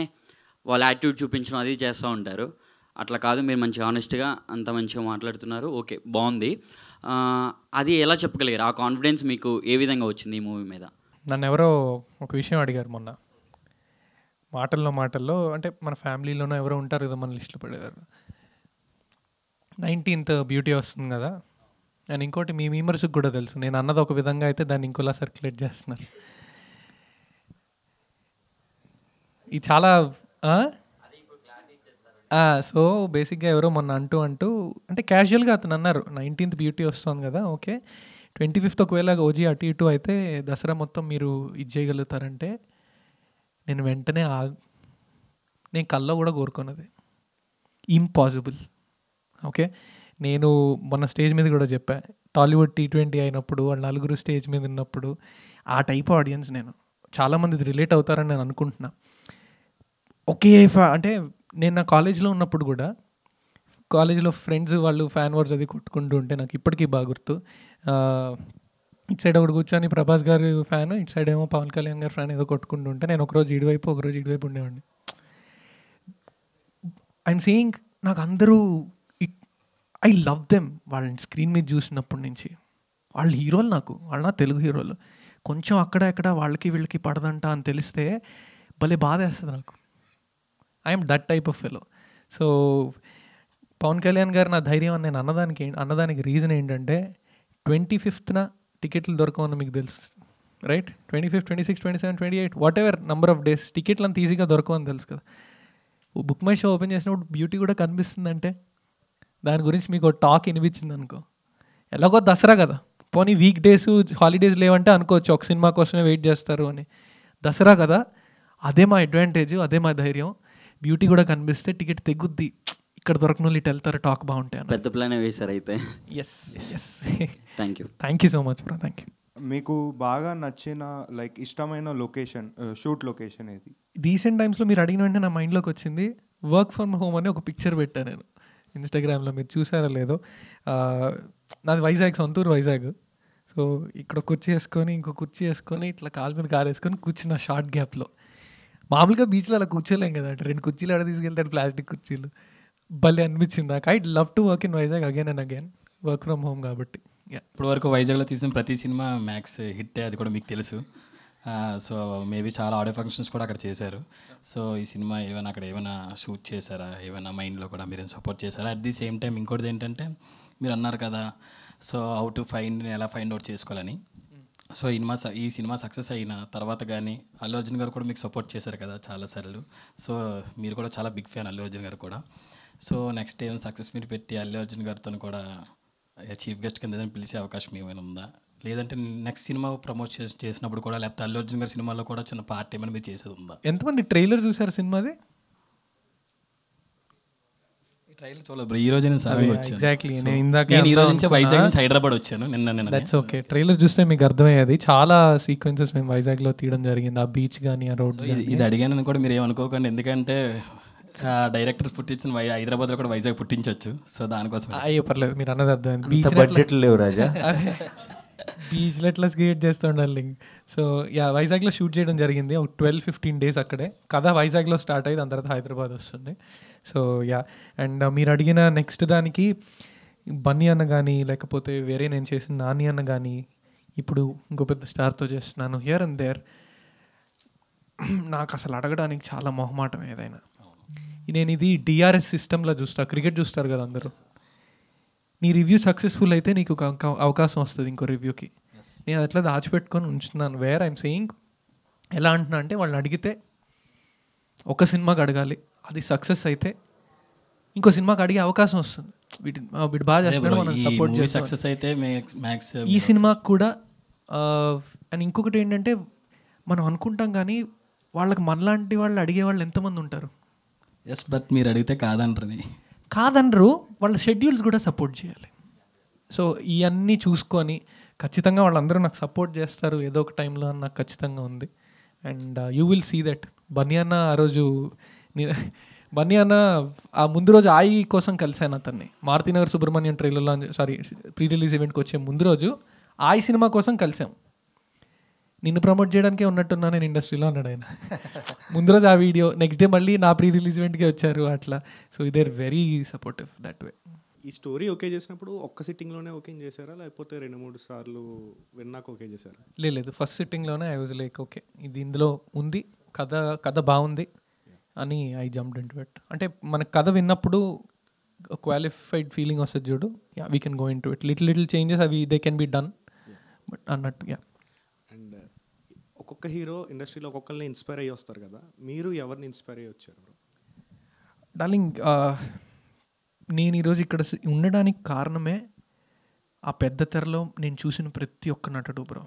Speaker 8: వాళ్ళ యాటిట్యూడ్ చూపించడం అది చేస్తూ ఉంటారు. అట్లా కాదు, మీరు మంచిగా ఆనెస్ట్గా అంత మంచిగా మాట్లాడుతున్నారు. ఓకే, బాగుంది. అది ఎలా చెప్పగలిగారు? ఆ కాన్ఫిడెన్స్ మీకు ఏ విధంగా వచ్చింది ఈ మూవీ మీద?
Speaker 2: నన్ను ఎవరో ఒక విషయం అడిగారు మొన్న, మాటల్లో, అంటే మన ఫ్యామిలీలోనో ఎవరో ఉంటారు కదా మన లిస్టులో పడేవారు. 19th బ్యూటీ వస్తుంది కదా, అండ్ ఇంకోటి మీ మెంబర్స్కి కూడా తెలుసు, నేను అన్నది ఒక విధంగా అయితే దాన్ని ఇంకోలా సర్క్యులేట్ చేస్తున్నారు. ఇది చాలా సో బేసిక్గా ఎవరో మొన్న అంటూ అంటే క్యాజువల్గా అతను అన్నారు 19th బ్యూటీ వస్తుంది కదా, ఓకే 25th ఒకవేళ OG అటు ఇటు అయితే దసరా మొత్తం మీరు ఇది చేయగలుగుతారంటే నేను వెంటనే నేను కల్లో కూడా కోరుకున్నది ఇంపాసిబుల్. ఓకే, నేను మొన్న స్టేజ్ మీద కూడా చెప్పా, టాలీవుడ్ T20 అయినప్పుడు వాళ్ళు 4 స్టేజ్ మీద ఉన్నప్పుడు ఆ టైప్ ఆడియన్స్ నేను చాలామంది రిలేట్ అవుతారని నేను అనుకుంటున్నా. ఓకే అంటే నేను నా కాలేజ్లో ఉన్నప్పుడు కూడా కాలేజ్లో ఫ్రెండ్స్ వాళ్ళు ఫ్యాన్ వర్డ్స్ అది కొట్టుకుంటూ ఉంటే నాకు ఇప్పటికీ బాగా గుర్తు. ఇటు సైడ్ ఒకటి కూర్చొని ప్రభాస్ గారి ఫ్యాన్, ఇటు సైడ్ ఏమో పవన్ కళ్యాణ్ గారి ఫ్యాన్ ఏదో కొట్టుకుంటూ ఉంటే నేను ఒకరోజు ఇటువైపు ఉండేవాడిని. ఐఎమ్ సేయింగ్ నాకు అందరూ ఐ లవ్ దెమ్. వాళ్ళని స్క్రీన్ మీద చూసినప్పటి నుంచి వాళ్ళు హీరోలు, వాళ్ళు నా తెలుగు హీరోలు. కొంచెం అక్కడ ఎక్కడ వాళ్ళకి వీళ్ళకి పడదంట అని తెలిస్తే భలే బాధ వేస్తుంది నాకు. I'm that type of fellow. So Pawan Kalyan గారు నా ధైర్యం అని నేను అన్నదానికి రీజన్ ఏంటంటే 25th టికెట్లు దొరకవని మీకు తెలుసు, right? 25, 26, 27, 28 what ever number of days టికెట్లు అంత ఈజీగా దొరకవని తెలుసు కదా. బుక్ మై షో ఓపెన్ చేసినప్పుడు బ్యూటీ కూడా కనిపిస్తుందంటే దాని గురించి మీకు ఒక టాక్ వినిపించింది అనుకో, ఎలాగో దసరా కదా, పోనీ వీక్ డేస్ హాలిడేస్ లేవంటే అనుకోవచ్చు ఒక సినిమా కోసమే వెయిట్ చేస్తారు అని. దసరా కదా, అదే మా అడ్వాంటేజ్, అదే మా ధైర్యం. బ్యూటీ కూడా కనిపిస్తే టికెట్ తెగుద్ది, ఇక్కడ దొరకని వాళ్ళు ఇటు వెళ్తారు, టాక్ బాగుంటాయి.
Speaker 8: పెద్ద ప్లాన్ వేశారు అయితే.
Speaker 2: Yes yes
Speaker 8: thank
Speaker 2: you so much bro, thank you.
Speaker 7: మీకు బాగా నచ్చిన లైక్ ఇష్టమైన లొకేషన్, షూట్ లొకేషన్ ఏది?
Speaker 2: రీసెంట్ టైమ్స్లో మీరు అడిగిన వెంటనే నా మైండ్లోకి వచ్చింది వర్క్ ఫ్రమ్ హోమ్ అని ఒక పిక్చర్ పెట్టాను నేను ఇన్స్టాగ్రామ్లో, మీరు చూసారా లేదో. నాది వైజాగ్, సొంతూరు వైజాగ్. సో ఇక్కడ కుర్చీ వేసుకొని ఇంకో కుర్చీ వేసుకొని ఇట్లా కాలు మీద కాలు వేసుకొని కూర్చున్న షార్ట్ గ్యాప్లో. మామూలుగా బీచ్లో అలా కూర్చోలేం కదా, 2 కుర్చీలు ఆడ తీసుకెళ్తాడు, ప్లాస్టిక్ కుర్చీలు. భలే అనిపించింది నాకు. I love to work in Vizag again and again, work from home కాబట్టి.
Speaker 9: ఇప్పుడు వరకు వైజాగ్లో తీసిన ప్రతి సినిమా మ్యాక్స్ హిట్టే, అది కూడా మీకు తెలుసు. సో మేబీ చాలా ఆడియో ఫంక్షన్స్ కూడా అక్కడ చేశారు. సో ఈ సినిమా ఏమైనా అక్కడ ఏమైనా షూట్ చేశారా, ఏమైనా మైండ్లో కూడా మీరు సపోర్ట్ చేశారా? అట్ ది సేమ్ టైం ఇంకోటి ఏంటంటే మీరు అన్నారు కదా, సో హౌ టు ఎలా ఫైండ్ అవుట్ చేసుకోవాలని. సో ఈ సినిమా సక్సెస్ అయిన తర్వాత కానీ అల్లు అర్జున్ గారు కూడా మీకు సపోర్ట్ చేశారు కదా చాలాసార్లు. సో మీరు కూడా చాలా బిగ్ ఫ్యాన్ అల్లు అర్జున్ గారు కూడా. సో నెక్స్ట్ ఏం సక్సెస్ మీరు పెట్టి అల్లు అర్జున్ గారితో కూడా చీఫ్ గెస్ట్ కింద ఏదైనా పిలిచే అవకాశం ఏమైనా ఉందా? లేదంటే నెక్స్ట్ సినిమా ప్రమోట్ చేసినప్పుడు కూడా, లేకపోతే అల్లు అర్జున్ గారి సినిమాలో కూడా చిన్న పార్ట్ ఏమైనా మీరు చేసేది ఉందా?
Speaker 2: ఎంతమంది ట్రైలర్ చూసారు సినిమాది?
Speaker 9: ట్రైలర్ చూడలేదు బ్రో, ఈ రోజు నేను సడన్గా వచ్చాను.
Speaker 2: ఎగ్జాక్ట్లీ, నేను ఇందాక
Speaker 9: ఈ రోజు నుంచి వైజాగ్ నుంచి హైదరాబాద్ వచ్చాను నిన్న.
Speaker 2: That's okay. ట్రైలర్ చూస్తే మీకు అర్థమయ్యేది, చాలా సీక్వెన్సెస్ మేము వైజాగ్లో తీయడం జరిగింది, ఆ బీచ్ కానీ ఆ రోడ్.
Speaker 9: ఇది అడిగానని కూడా మీరు ఏమనుకోకండి, ఎందుకంటే డైరెక్టర్స్ పుట్టించిన హైదరాబాద్లో కూడా వైజాగ్ పుట్టించవచ్చు. సో దానికోసం
Speaker 2: అయ్యో పర్లేదు, మీరు అన్నది అర్థమైంది.
Speaker 3: బడ్జెట్ లేవు రాజా,
Speaker 2: బీచ్లో ఎట్లా క్రియేట్ చేస్తూ ఉండాలి. సో యా, వైజాగ్లో షూట్ చేయడం జరిగింది, ఒక 12-15 days అక్కడే. కథ వైజాగ్లో స్టార్ట్ అయ్యి దాని తర్వాత హైదరాబాద్ వస్తుంది. సో యా, అండ్ మీరు అడిగిన నెక్స్ట్ దానికి బన్నీ అన్న కానీ, లేకపోతే వేరే నేను చేసిన నాని అన్న కానీ, ఇప్పుడు ఇంకో పెద్ద స్టార్తో చేస్తున్నాను హియర్ అండ్ దేర్. నాకు అసలు అడగడానికి చాలా మొహమాటం ఏదైనా. నేను ఇది డిఆర్ఎస్ సిస్టంలో చూస్తా, క్రికెట్ చూస్తారు కదా అందరూ. నీ రివ్యూ సక్సెస్ఫుల్ అయితే నీకు ఒక అవకాశం వస్తుంది ఇంకో రివ్యూకి. నేను అట్లా దాచిపెట్టుకొని ఉంచుతున్నాను. వేర్ ఐఎమ్ సేయింగ్, ఎలా అంటున్నా అంటే వాళ్ళని అడిగితే ఒక సినిమాకి అడగాలి, అది సక్సెస్ అయితే ఇంకో సినిమాకి అడిగే అవకాశం వస్తుంది. వీటి బాగా చేస్తున్నాడు, మనం సపోర్ట్ చేస్తాం.
Speaker 9: సక్సెస్ అయితే
Speaker 2: ఈ సినిమాకి కూడా. అండ్ ఇంకొకటి ఏంటంటే మనం అనుకుంటాం కానీ వాళ్ళకి మనలాంటి వాళ్ళు అడిగే వాళ్ళు ఎంతమంది ఉంటారు.
Speaker 9: ఎస్, బట్ మీరు అడిగితే
Speaker 2: కాదనరు, వాళ్ళ షెడ్యూల్స్ కూడా సపోర్ట్ చేయాలి. సో ఇవన్నీ చూసుకొని ఖచ్చితంగా వాళ్ళందరూ నాకు సపోర్ట్ చేస్తారు ఏదో ఒక టైంలో అని నాకు ఖచ్చితంగా ఉంది. And you will see that. Bunny అన్న ఆ రోజు, బన్నీ అన్న ఆ ముందు రోజు ఆయి కోసం కలిశాను అతన్ని, మారుతినగర్ సుబ్రహ్మణ్యం ట్రైలర్లో, ప్రీ రిలీజ్ ఈవెంట్కి వచ్చే ముందు రోజు ఆయి సినిమా కోసం కలిసాం. నిన్ను ప్రమోట్ చేయడానికే ఉన్నట్టున్నా నేను ఇండస్ట్రీలో అన్నాడు ఆయన. ముందు రోజు ఆ వీడియో, నెక్స్ట్ డే మళ్ళీ నా ప్రీ రిలీజ్ ఈవెంట్కే వచ్చారు అట్లా. So they are very supportive that way.
Speaker 10: ఈ స్టోరీ ఓకే చేసినప్పుడు ఒక్క సిట్టింగ్లోనే ఓకే చేశారా, లేకపోతే 2-3 సార్లు విన్నాక ఓకే చేశారా?
Speaker 2: లేదు, ఫస్ట్ సిట్టింగ్లోనే ఐ వాజ్ లైక్ ఓకే, ఇది ఇందులో ఉంది, కథ బాగుంది అని ఐ జంప్డ్ ఇంటు ఇట్. అంటే మనకు కథ విన్నప్పుడు క్వాలిఫైడ్ ఫీలింగ్ వస్తుంది చూడు, yeah we can go into it. Little changes అవి they can be done but అన్నట్టు. యా,
Speaker 10: అండ్ ఒక్కొక్క హీరో ఇండస్ట్రీలో ఒక్కొక్కరిని ఇన్స్పైర్ అయ్యి వస్తారు కదా, మీరు ఎవరిని ఇన్స్పైర్ అయ్యి వచ్చారు బ్రో?
Speaker 2: డార్లింగ్, నేను ఈరోజు ఇక్కడ ఉండడానికి కారణమే ఆ పెద్ద తెరలో నేను చూసిన ప్రతి ఒక్క నటుడు బ్రో.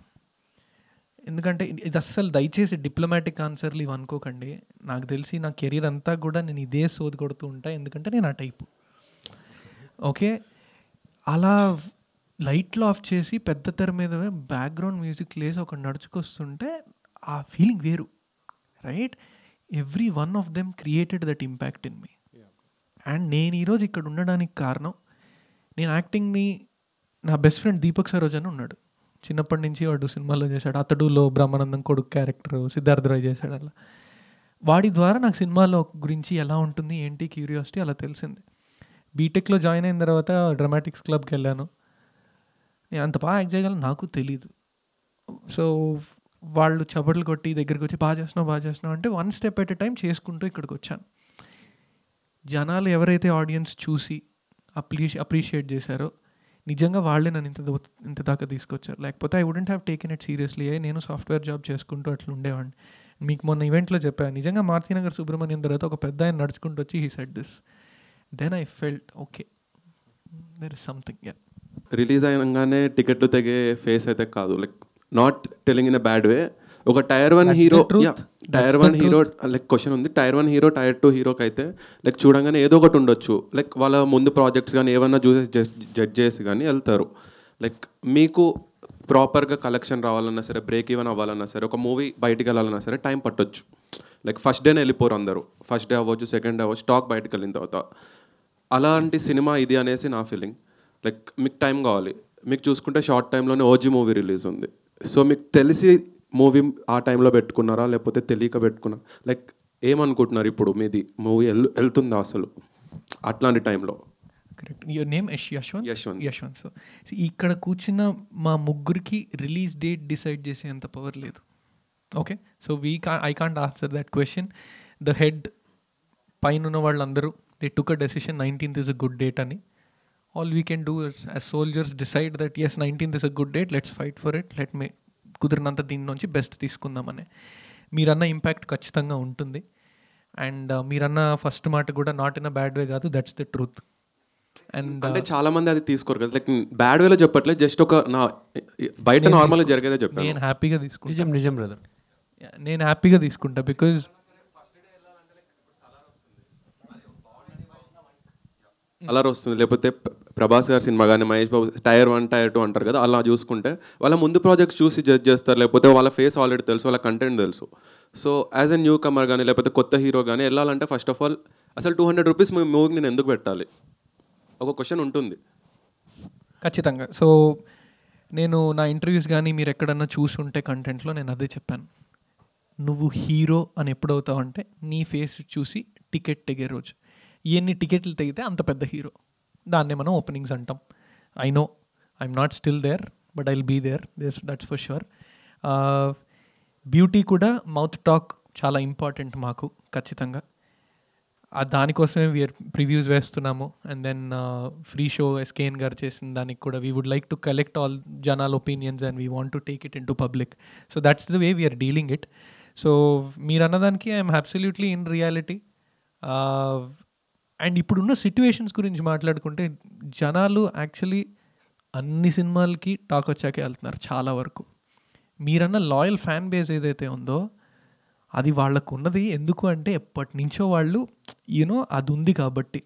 Speaker 2: ఎందుకంటే ఇది అస్సలు దయచేసి డిప్లొమాటిక్ ఆన్సర్లు ఇవి అనుకోకండి. నాకు తెలిసి నా కెరీర్ అంతా కూడా నేను ఇదే సోది కొడుతూ ఉంటా, ఎందుకంటే నేను ఆ టైపు. ఓకే, అలా లైట్లు ఆఫ్ చేసి పెద్ద తెర మీద బ్యాక్గ్రౌండ్ మ్యూజిక్ లేసి ఒక నడుచుకొస్తుంటే ఆ ఫీలింగ్ వేరు, right? Every one of them created that impact in me. And నేను ఈరోజు ఇక్కడ ఉండడానికి కారణం, నేను యాక్టింగ్ని, నా బెస్ట్ ఫ్రెండ్ దీపక్ సరోజ్ అని ఉన్నాడు, చిన్నప్పటి నుంచి వాడు సినిమాల్లో చేశాడు. అతడులో బ్రహ్మానందం కొడుకు క్యారెక్టర్ సిద్ధార్థ్ రాయ్ చేశాడు. అలా వాడి ద్వారా నాకు సినిమాలో గురించి ఎలా ఉంటుంది ఏంటి క్యూరియాసిటీ అలా తెలిసింది. బీటెక్లో జాయిన్ అయిన తర్వాత డ్రామాటిక్స్ క్లబ్కి వెళ్ళాను. నేను అంత బాగా యాక్ట్ చేయగలను నాకు తెలీదు. సో వాళ్ళు చప్పట్లు కొట్టి దగ్గరికి వచ్చి బాగా చేస్తున్నావు అంటే 1 స్టెప్ ఎట్ ఎ టైం చేసుకుంటూ ఇక్కడికి వచ్చాను. జనాలు ఎవరైతే ఆడియన్స్ చూసి అప్రిషియేట్ చేశారో నిజంగా వాళ్ళే నన్ను ఇంత దాకా తీసుకొచ్చారు. లేకపోతే I wouldn't have taken it seriously. నేను సాఫ్ట్వేర్ జాబ్ చేసుకుంటూ అట్లా ఉండేవాడిని. మీకు మొన్న ఈవెంట్లో చెప్పాను, నిజంగా మారుతినగర్ సుబ్రహ్మణ్యం తర్వాత ఒక పెద్ద ఆయన నడుచుకుంటూ వచ్చి he said this. Then I felt okay there is something.
Speaker 11: Release అయినగానే టికెట్లు తెగే ఫేస్ అయితే కాదు, like not telling in a bad way. ఒక టైర్ 1 హీరో లైక్ క్వశ్చన్ ఉంది, టైర్ 1 హీరో టైర్ 2 హీరోకి అయితే లైక్ చూడంగానే ఏదో ఒకటి ఉండొచ్చు, లైక్ వాళ్ళ ముందు ప్రాజెక్ట్స్ కానీ ఏమన్నా చూసి జడ్జ్ చేసి కానీ వెళ్తారు. లైక్ మీకు ప్రాపర్గా కలెక్షన్ రావాలన్నా సరే, బ్రేక్ ఈవెన్ అవ్వాలన్నా సరే, ఒక మూవీ బయటికి వెళ్ళాలన్నా సరే టైం పట్టొచ్చు. లైక్ ఫస్ట్ డేనే వెళ్ళిపోరు అందరూ, ఫస్ట్ డే అవ్వచ్చు, సెకండ్ డే అవ్వచ్చు, స్టాక్ బయటకు వెళ్ళిన తర్వాత. అలాంటి సినిమా ఇది అనేసి నా ఫీలింగ్. లైక్ మీకు టైం కావాలి. మీకు చూసుకుంటే షార్ట్ టైంలోనే ఓజీ మూవీ రిలీజ్ ఉంది. సో మీకు తెలిసి మూవీ ఆ టైంలో పెట్టుకున్నారా లేకపోతే తెలియక పెట్టుకున్నారా, లైక్ ఏమనుకుంటున్నారు ఇప్పుడు మీది మూవీ వెళ్తుందా అసలు అట్లాంటి టైంలో?
Speaker 2: Correct. Your name Yashwant. So ఇక్కడ కూర్చున్న మా ముగ్గురికి రిలీజ్ డేట్ డిసైడ్ చేసేంత పవర్ లేదు. Okay, so I can't answer that question. The head పైన ఉన్న వాళ్ళందరూ they took a decision 19th is a good date అని. All we can do is as soldiers decide that yes 19th is a good date, let's fight for it, కుదిరినంత దీని నుంచి best తీసుకుందామని. మీరన్న impact ఖచ్చితంగా ఉంటుంది. అండ్ మీరన్న first మాట కూడా నాట్ ఇన్ అ బ్యాడ్ వే కాదు, దట్స్ ద ట్రూత్. అండ్
Speaker 11: అంటే చాలా మంది అది తీసుకోరు కదా, లైక్ బ్యాడ్ వేలో చెప్పట్లేదు, జస్ట్ ఒక నా బయట నార్మల్గా జరిగేదే చెప్పాను.
Speaker 2: నేను హ్యాపీగా తీసుకుంటా.
Speaker 3: నిజం బ్రదర్,
Speaker 2: నేను హ్యాపీగా తీసుకుంటా. బికాజ్
Speaker 11: అలర్ వస్తుంది, లేకపోతే ప్రభాస్ గారి సినిమా కానీ మహేష్ బాబు టైర్ 1 టైర్ 2 అంటారు కదా, అలా చూసుకుంటే వాళ్ళ ముందు ప్రాజెక్ట్స్ చూసి జడ్జ్ చేస్తారు, లేకపోతే వాళ్ళ ఫేస్ ఆల్రెడీ తెలుసు, వాళ్ళ కంటెంట్ తెలుసు. So as a newcomer కానీ లేకపోతే కొత్త హీరో కానీ వెళ్ళాలంటే ఫస్ట్ ఆఫ్ ఆల్ అసలు 200 రూపీస్ మీ మూవీకి నేను ఎందుకు పెట్టాలి, ఒక క్వశ్చన్ ఉంటుంది
Speaker 2: ఖచ్చితంగా. సో నేను నా ఇంటర్వ్యూస్ కానీ మీరు ఎక్కడన్నా చూసుంటే కంటెంట్లో నేను అదే చెప్పాను. నువ్వు హీరో అని ఎప్పుడవుతావు అంటే నీ ఫేస్ చూసి టికెట్ తెగే రోజు. ఎన్ని టికెట్లు తెగితే అంత పెద్ద హీరో. దాన్నే మనం ఓపెనింగ్స్ అంటాం. I know I'm not still there but I'll be there, that's for sure. Beauty కూడా మౌత్ టాక్ చాలా ఇంపార్టెంట్ మాకు ఖచ్చితంగా. దానికోసమే వీఆర్ ప్రివ్యూస్ వేస్తున్నాము. And then free show SKN గారు చేసిన దానికి కూడా we would like to collect all జనాల్ opinions and we want to take it in to public. So that's the way we are dealing it. So మీరు అన్నదానికి I'm absolutely in reality. And ఇప్పుడున్న situations గురించి మాట్లాడుకుంటే జనాలు యాక్చువల్లీ అన్ని సినిమాలకి talk వచ్చాకే వెళ్తున్నారు చాలా వరకు. మీరన్న లాయల్ ఫ్యాన్ బేస్ ఏదైతే ఉందో అది వాళ్ళకు ఉన్నది. ఎందుకు అంటే ఎప్పటి నుంచో వాళ్ళు యూనో అది ఉంది కాబట్టి.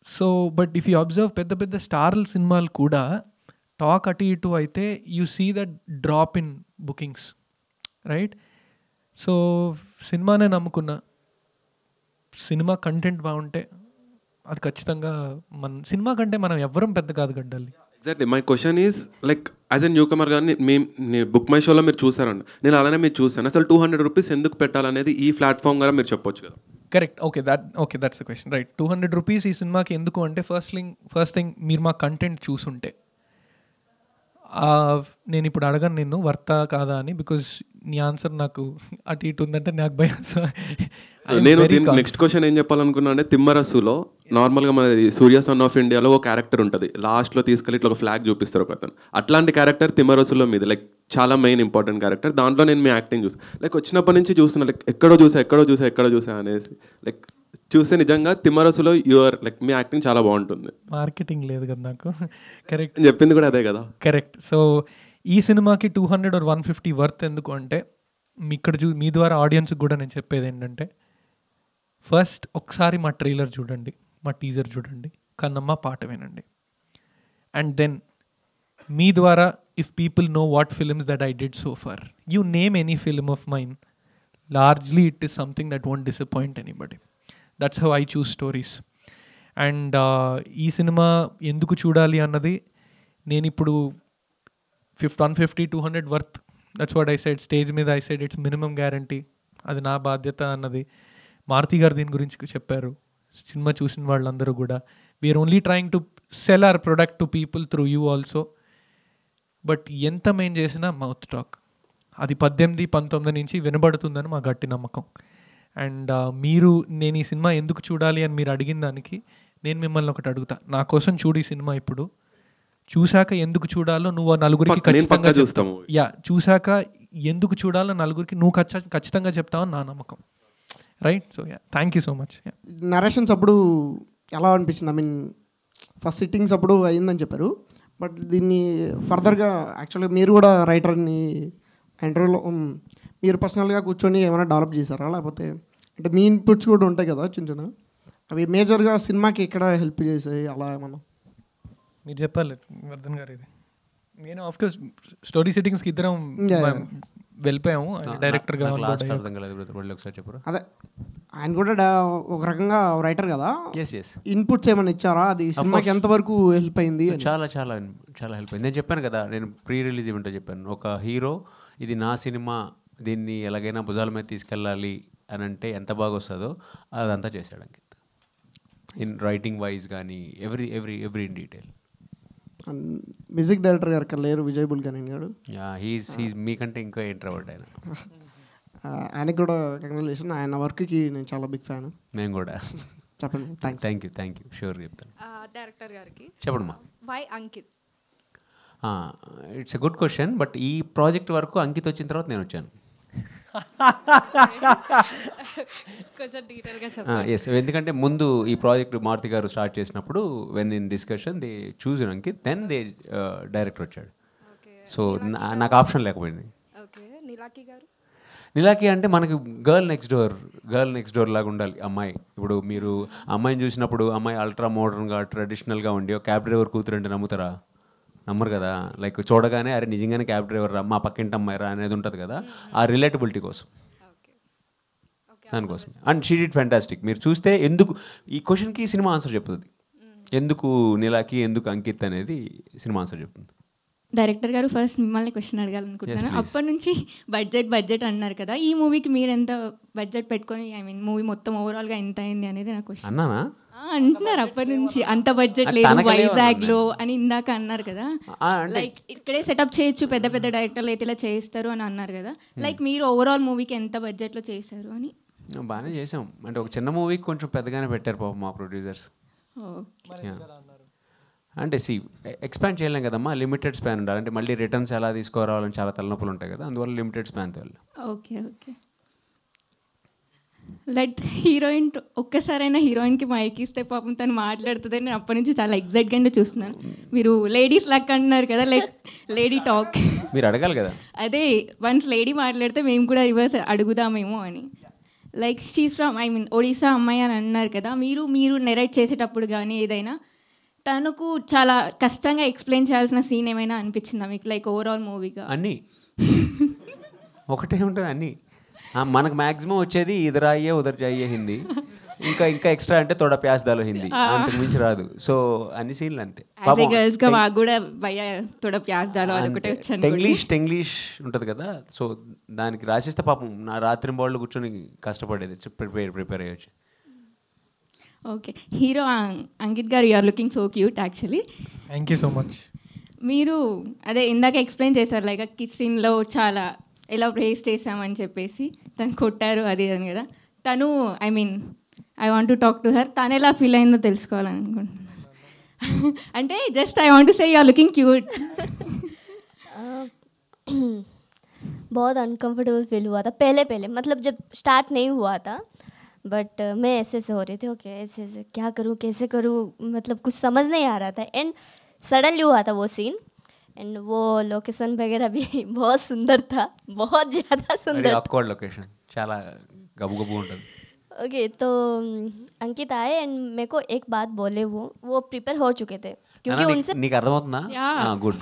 Speaker 2: So but if you observe పెద్ద పెద్ద స్టార్ల సినిమాలు కూడా టాక్ అటు ఇటు అయితే you see that drop in bookings, right? So సినిమానే నమ్ముకున్న, సినిమా కంటెంట్ బాగుంటే అది ఖచ్చితంగా మన సినిమా కంటే మనం ఎవ్వరం పెద్ద కాదు గడ్డాలి.
Speaker 11: Exactly my question is like as a newcomer కానీ బుక్ మై షోలో మీరు చూసారండి, నేను అలానే మీరు చూసాను. అసలు 200 రూపీస్ ఎందుకు పెట్టాలనేది ఈ ప్లాట్ఫామ్ ద్వారా మీరు చెప్పొచ్చు కదా.
Speaker 2: Correct. Okay that's the question, right. 200 rupees ఈ సినిమాకి ఎందుకు అంటే ఫస్ట్ థింగ్ మీరు మా కంటెంట్ చూసుంటే. నేను ఇప్పుడు అడగను నిన్ను వర్తా కాదా అని, బికాజ్ నీ ఆన్సర్ నాకు అటు ఇటు ఉందంటే నాకు భయం.
Speaker 11: నేను నెక్స్ట్ క్వశ్చన్ ఏం చెప్పాలనుకున్నా అంటే తిమ్మరసులో నార్మల్గా మనది సూర్య సన్ ఆఫ్ ఇండియాలో ఒక క్యారెక్టర్ ఉంటుంది, లాస్ట్లో తీసుకెళ్ళి ఇట్లా ఒక ఫ్లాగ్ చూపిస్తారు ఒక అతను. అట్లాంటి క్యారెక్టర్ తిమ్మరసులో మీద లైక్ చాలా మెయిన్ ఇంపార్టెంట్ క్యారెక్టర్. దాంట్లో నేను మీ యాక్టింగ్ చూసాను, లైక్ వచ్చినప్పటి నుంచి చూస్తున్నా, లైక్ ఎక్కడో చూసా అనేసి లైక్ చూస్తే నిజంగా తిమ్మరసులో యువర్ లైక్ మీ యాక్టింగ్ చాలా బాగుంటుంది.
Speaker 2: మార్కెటింగ్ లేదు కదా నాకు. కరెక్ట్,
Speaker 11: చెప్పింది కూడా అదే కదా.
Speaker 2: కరెక్ట్. సో ఈ సినిమాకి 200 or 150 వర్త్ ఎందుకు అంటే మీ ద్వారా ఆడియన్స్కి కూడా నేను చెప్పేది ఏంటంటే ఫస్ట్ ఒకసారి మా ట్రైలర్ చూడండి, మా టీజర్ చూడండి, కన్నమ్మ పాట వినండి. అండ్ దెన్ మీ ద్వారా if people know what films that I did so far, you name any film of mine, largely it is something that won't disappoint anybody. That's how I choose stories. And ఈ cinema ఎందుకు చూడాలి అన్నది నేను ఇప్పుడు 150, 200 worth, that's what I said. Stage మీద I said it's minimum guarantee, అది నా బాధ్యత అన్నది. మారుతి గారు దీని గురించి చెప్పారు, సినిమా చూసిన వాళ్ళందరూ కూడా. We're only trying to sell our product to people through you also. But ఎంత మేము చేసినా మౌత్ టాక్ అది 18-19 నుంచి వినబడుతుందని మా గట్టి నమ్మకం. అండ్ మీరు నేను ఈ సినిమా ఎందుకు చూడాలి అని మీరు అడిగిన దానికి నేను మిమ్మల్ని ఒకటి అడుగుతా, నా కోసం చూడు ఈ సినిమా, ఇప్పుడు చూశాక ఎందుకు చూడాలో నువ్వు నలుగురికి ఖచ్చితంగా చెప్తావు. యా, చూశాక ఎందుకు చూడాలో నలుగురికి నువ్వు ఖచ్చితంగా చెప్తావని నా నమ్మకం. Right? So yeah, thank you so much.
Speaker 12: Narrations అప్పుడు ఎలా అనిపించింది? ఐ మీన్ ఫస్ట్ సిట్టింగ్స్ అప్పుడు అయిందని చెప్పారు, బట్ దీన్ని ఫర్దర్గా యాక్చువల్గా మీరు కూడా రైటర్ని ఇంటర్వ్యూలో మీరు పర్సనల్గా కూర్చొని ఏమైనా డెవలప్ చేశారా, లేకపోతే అంటే మీ ఇన్పుట్స్ కూడా ఉంటాయి కదా చిన్న చిన్న, అవి మేజర్గా సినిమాకి ఎక్కడ హెల్ప్ చేసాయి అలా ఏమన్నా
Speaker 2: మీరు చెప్పాలి వర్ధన్ గారు? ఇది నేను ఆఫ్కోర్స్ స్టోరీ సెట్టింగ్స్కి ఇద్దరం వెళ్ళిపోయాము డైరెక్టర్గా.
Speaker 12: అదే ఆయన కూడా ఒక రకంగా రైటర్ కదా, ఇన్పుట్స్ ఏమైనా ఇచ్చారా? అది సినిమాకి ఎంతవరకు హెల్ప్ అయింది?
Speaker 3: చాలా చాలా చాలా హెల్ప్ అయింది. నేను చెప్పాను కదా, నేను ప్రీ రిలీజ్ ఈవెంట్లో చెప్పాను, ఒక హీరో ఇది నా సినిమా, దీన్ని ఎలాగైనా భుజాల మీద తీసుకెళ్ళాలి అని అంటే ఎంత బాగా వస్తుందో అదంతా చేశాడు అంకిత్. ఇన్ రైటింగ్ వైజ్ కానీ every in detail.
Speaker 12: Music director గారు లేరు విజయ్ బుల్గనేని గారు.
Speaker 3: హీస్ మీకంటే ఇంకా ఇంట్రోవర్ట్ ఆయన.
Speaker 12: ఆయనకి కూడా కంగ్రాచులేషన్, ఆయన వర్క్కి నేను చాలా బిగ్ ఫ్యాన్.
Speaker 3: మేము కూడా.
Speaker 12: చెప్పండి.
Speaker 3: థ్యాంక్ యూ షూర్గా చెప్తాను.
Speaker 13: డైరెక్టర్ గారికి
Speaker 3: చెప్పండి.
Speaker 13: Why Ankit?
Speaker 3: It's a good question, but ఈ ప్రాజెక్ట్ వరకు అంకిత్ వచ్చిన తర్వాత నేను వచ్చాను. ఎస్, ఎందుకంటే ముందు ఈ ప్రాజెక్ట్ మారుతి గారు స్టార్ట్ చేసినప్పుడు when in discussion they choose Ankit, then they director వచ్చాడు. సో నాకు ఆప్షన్ లేకపోయింది. నిలాకి అంటే మనకి గర్ల్ నెక్స్ట్ డోర్ లాగా ఉండాలి అమ్మాయి. ఇప్పుడు మీరు అమ్మాయిని చూసినప్పుడు అమ్మాయి అల్ట్రా మోడర్న్గా ట్రెడిషనల్గా ఉండి ఒక క్యాబ్ డ్రైవర్ కూతురు అంటే నమ్ముతారా? నమ్మరు కదా. లైక్ చూడగానే అరే నిజంగానే క్యాబ్ డ్రైవర్ రా, మా పక్కింటి అమ్మాయి రా అనేది ఉంటుంది కదా, ఆ రిలేటబిలిటీ కోసం, దానికోసం. And she did fantastic. మీరు చూస్తే ఎందుకు ఈ క్వశ్చన్కి సినిమా ఆన్సర్ చెప్తుంది, ఎందుకు నిలాకి ఎందుకు అంకిత్ అనేది సినిమా ఆన్సర్ చెప్తుంది.
Speaker 14: డైరెక్టర్ గారు ఫస్ట్ మిమ్మల్ని క్వశ్చన్ అడగాలనుకుంటున్నాను. అప్పటి నుంచి బడ్జెట్ అన్నారు కదా, ఈ మూవీకి మీరు ఎంత బడ్జెట్ పెట్టుకొని, ఐ మీన్ మూవీ మొత్తం ఓవరాల్గా ఎంత అయింది అనేది నా క్వశ్చన్.
Speaker 3: అన్నానా?
Speaker 14: అంటున్నారు అప్పటి నుంచి అంత బడ్జెట్ లేదు వైజాగ్లో అని ఇందాక అన్నారు కదా, లైక్ ఇక్కడే సెటప్ చేయొచ్చు, పెద్ద పెద్ద డైరెక్టర్లు అయితే ఇలా చేస్తారు అని అన్నారు కదా, లైక్ మీరు ఓవరాల్ మూవీకి ఎంత బడ్జెట్లో చేశారు అని.
Speaker 3: బాగానే చేసాం, అంటే ఒక చిన్న మూవీకి కొంచెం పెద్దగానే పెట్టారు పాపం మా ప్రొడ్యూసర్స్. అంటే ఎక్స్పాండ్ చేయలేం కదమ్మా, లిమిటెడ్ స్పాన్ ఉండాలి. అంటే మళ్ళీ రిటర్న్స్ ఎలా తీసుకురావాలని చాలా తలనొప్పులు ఉంటాయి కదా, అందువల్ల లిమిటెడ్ స్పాన్తో వెళ్ళాం.
Speaker 14: ఓకే. లైక్ హీరోయిన్ ఒక్కసారైనా హీరోయిన్కి మైక్ ఇస్తే పాపం తను మాట్లాడుతుందని నేను అప్పటి నుంచి చాలా ఎగ్జైట్గా చూస్తున్నాను. మీరు లేడీస్ లక్ అంటున్నారు కదా, లేడీ టాక్
Speaker 3: మీరు అడగాలి కదా.
Speaker 14: అదే వన్స్ లేడీ మాట్లాడితే మేము కూడా రివర్స్ అడుగుదామేమో అని. Like she's from I mean Odisha అమ్మాయి అని అన్నారు కదా, మీరు నెరేట్ చేసేటప్పుడు కానీ ఏదైనా తనకు చాలా కష్టంగా ఎక్స్ప్లెయిన్ చేయాల్సిన సీన్ ఏమైనా అనిపించిందా మీకు, లైక్ ఓవరాల్ మూవీగా?
Speaker 3: అన్నీ ఒకటే ఉంటుంది, అన్నీ మనకు మ్యాక్సిమం వచ్చేది ఇదర్ అయ్యే ఉదర్ జాయే హిందీ, ఇంకా ఎక్స్ట్రా అంటే తోడ ప్యాస్ దాలో హిందీ, అంతకు మించి రాదు. సో అన్ని సీన్లు అంతే. టెంగ్లీష్ ఉంటుంది కదా, సో దానికి రాసిస్తే పాపం నా రాత్రి బాళ్ళు కూర్చొని కష్టపడేది, ప్రిపేర్ అయ్యొచ్చు.
Speaker 14: ఓకే. హీరో అంకిత్ గారు, you are looking so cute actually.
Speaker 2: Thank you so much.
Speaker 14: మీరు అదే ఇందాక ఎక్స్ప్లెయిన్ చేశారు, లైక్ కిస్ సీన్లో చాలా ఎలా ప్రేస్ చేసామని చెప్పేసి, తను కొట్టారు అది అని కదా, తను I mean I want to talk to her, తను ఎలా ఫీల్ అయిందో తెలుసుకోవాలనుకుంటున్నాను. అంటే just I want to say you are looking cute.
Speaker 4: बहुत अनकंफर्टेबल फील हुआ था पहले मतलब जब स्टार्ट नहीं हुआ था, बट मैं ऐसे हो रही थी, ओके ऐसे क्या करूँ कैसे करूँ, मतलब कुछ समझ नहीं आ रहा था. एंड सडनली हुआ था वो सीन, एंड वो लोकेशन वगैरह भी बहुत सुंदर था, बहुत ज़्यादा सुंदर.
Speaker 3: ऑकवर्ड लोकेशन, చాలా గబుగబు ఉంటుంది.
Speaker 4: ओके, तो अंकित आए एंड मेरे को एक बात बोले, वो प्रिपेयर हो चुके थे क्योंकि उनसे.
Speaker 3: నీకు అర్థమవుతుందా? గుడ్.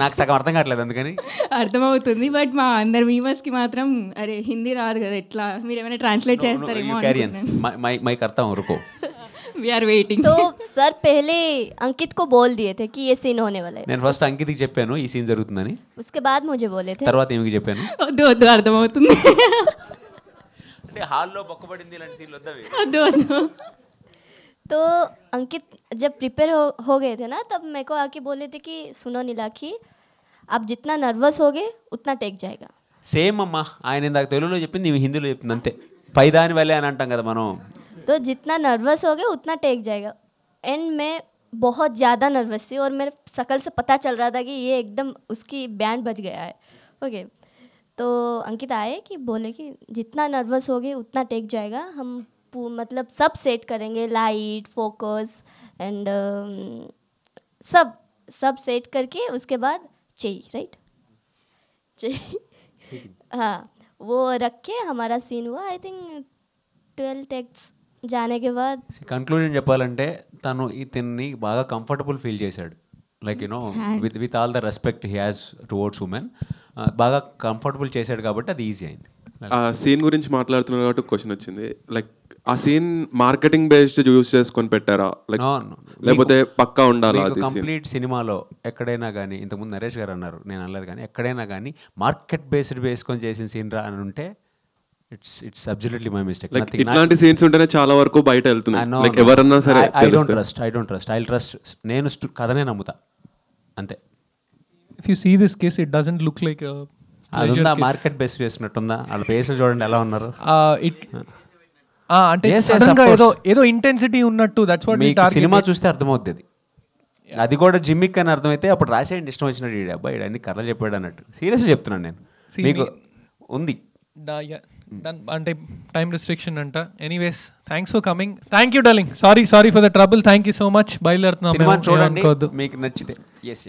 Speaker 3: నాకు సగం అర్థం కావట్లేదు, అందుకని
Speaker 14: అర్థమవుతుంది. బట్ మా అందరు వీవర్స్కి మాత్రం అరే హిందీ రాదు కదా, ఎట్లా మీరు ఏమైనా ట్రాన్స్లేట్ చేస్తారేమో.
Speaker 3: మైక్ అర్థం రుకో.
Speaker 14: We are waiting.
Speaker 4: तो सर पहले अंकित को बोल दिए थे कि ये सीन होने वाला है.
Speaker 3: నేను ఫస్ట్ అంకిత్కి చెప్పాను ఈ సీన్ జరుగుతుందని.
Speaker 4: उसके बाद मुझे बोले थे.
Speaker 3: తర్వాత ఏమికి చెప్పాను?
Speaker 14: వద్దు అర్థమవుతుంది.
Speaker 3: అంటే హాల్లో బొక్కబడింది ఇలాంటి సీన్లు వద్దవి.
Speaker 14: వద్దు.
Speaker 4: तो अंकित जब प्रिपेयर हो गए थे ना, तब मेरे को आके बोले थे कि सुनो नीलाक्षी, आप जितना नर्वस होगे उतना टेक जाएगा.
Speaker 3: సేమ్ అమ్మా, ఆయన ఇందాక తెలుగులో చెప్పింది నీవు హిందీలో చెప్పింది అంతే. పైదాని వల్లే అని అంటాం కదా మనం.
Speaker 4: तो जितना नर्वस हो गए उतना टेक जाएगा. एंड मैं बहुत ज़्यादा नर्वस थी और मेरे शकल से पता चल रहा था कि ये एकदम उसकी बैंड बज गया है. ओके, तो अंकित आए कि बोले कि जितना नर्वस हो गए उतना टेक जाएगा, हम मतलब सब सेट करेंगे, लाइट, फोकस एंड सब सेट करके उसके बाद चाहिए, राइट, चाहिए. हाँ, वो रख के हमारा सीन हुआ. आई थिंक 12 टेक्स जाने के बाद
Speaker 3: కంక్లూజన్ చెప్పాలంటే తను ఇతన్ని బాగా కంఫర్టబుల్ ఫీల్ చేశాడు. Like you know with all the respect he has towards women, బాగా కంఫర్టబుల్ చేశాడు కాబట్టి అది ఈజీ అయింది.
Speaker 11: ఆ సీన్ గురించి మాట్లాడుతున్నారు కాబట్టి క్వశ్చన్ వచ్చింది. లైక్ ఆ సీన్ మార్కెటింగ్ బేస్డ్ యూస్ చేసుకొని పెట్టారా, లైక్ లేకపోతే పక్కా ఉండాలా?
Speaker 3: కంప్లీట్ సినిమాలో ఎక్కడైనా కానీ, ఇంతకుముందు నరేష్ గారు అన్నారు, నేను అనలేదు, కానీ ఎక్కడైనా కానీ మార్కెట్ బేస్డ్ వేసుకొని చేసిన సీన్ రా అని ఉంటే ఇట్స్ అబ్సల్యూట్లీ మై మిస్టేక్.
Speaker 11: ఇట్లాంటి సీన్స్ ఉంటేనే చాలా వరకు బయట వెళ్తున్నాయి. లైక్ ఎవరన్నా సరే
Speaker 3: I don't trust I trust. నేను కథనే నమ్ముతా అంతే.
Speaker 2: If you see this case it doesn't look like
Speaker 3: అదుందా మార్కెట్ బేస్ చేసినట్టుందా? వాళ్ళ ఫేసులు చూడండి ఎలా ఉన్నారు.
Speaker 2: అంటే సడన్ గా ఏదో ఇంటెన్సిటీ ఉన్నట్టు. దట్స్ వాట్
Speaker 3: మీకు సినిమా చూస్తే అర్థమవుతుంది అది. అది కూడా జిమ్మిక్ అని అర్థమైతే అప్పుడు రాసేయండి ఇష్టం వచ్చినట్టు. ఈ అబ్బాయి అన్ని కథలు చెప్పాడు అన్నట్టు. సీరియస్గా చెప్తున్నాను నేను, మీకు ఉంది
Speaker 2: అంటే టైం రిస్ట్రిక్షన్ అంట. Anyways, thanks for coming. Thank you darling. Sorry for the trouble. Thank you so much. బయలుదేరుతున్నాం.
Speaker 3: సినిమా చూడండి, మీకు నచ్చితే. ఎస్.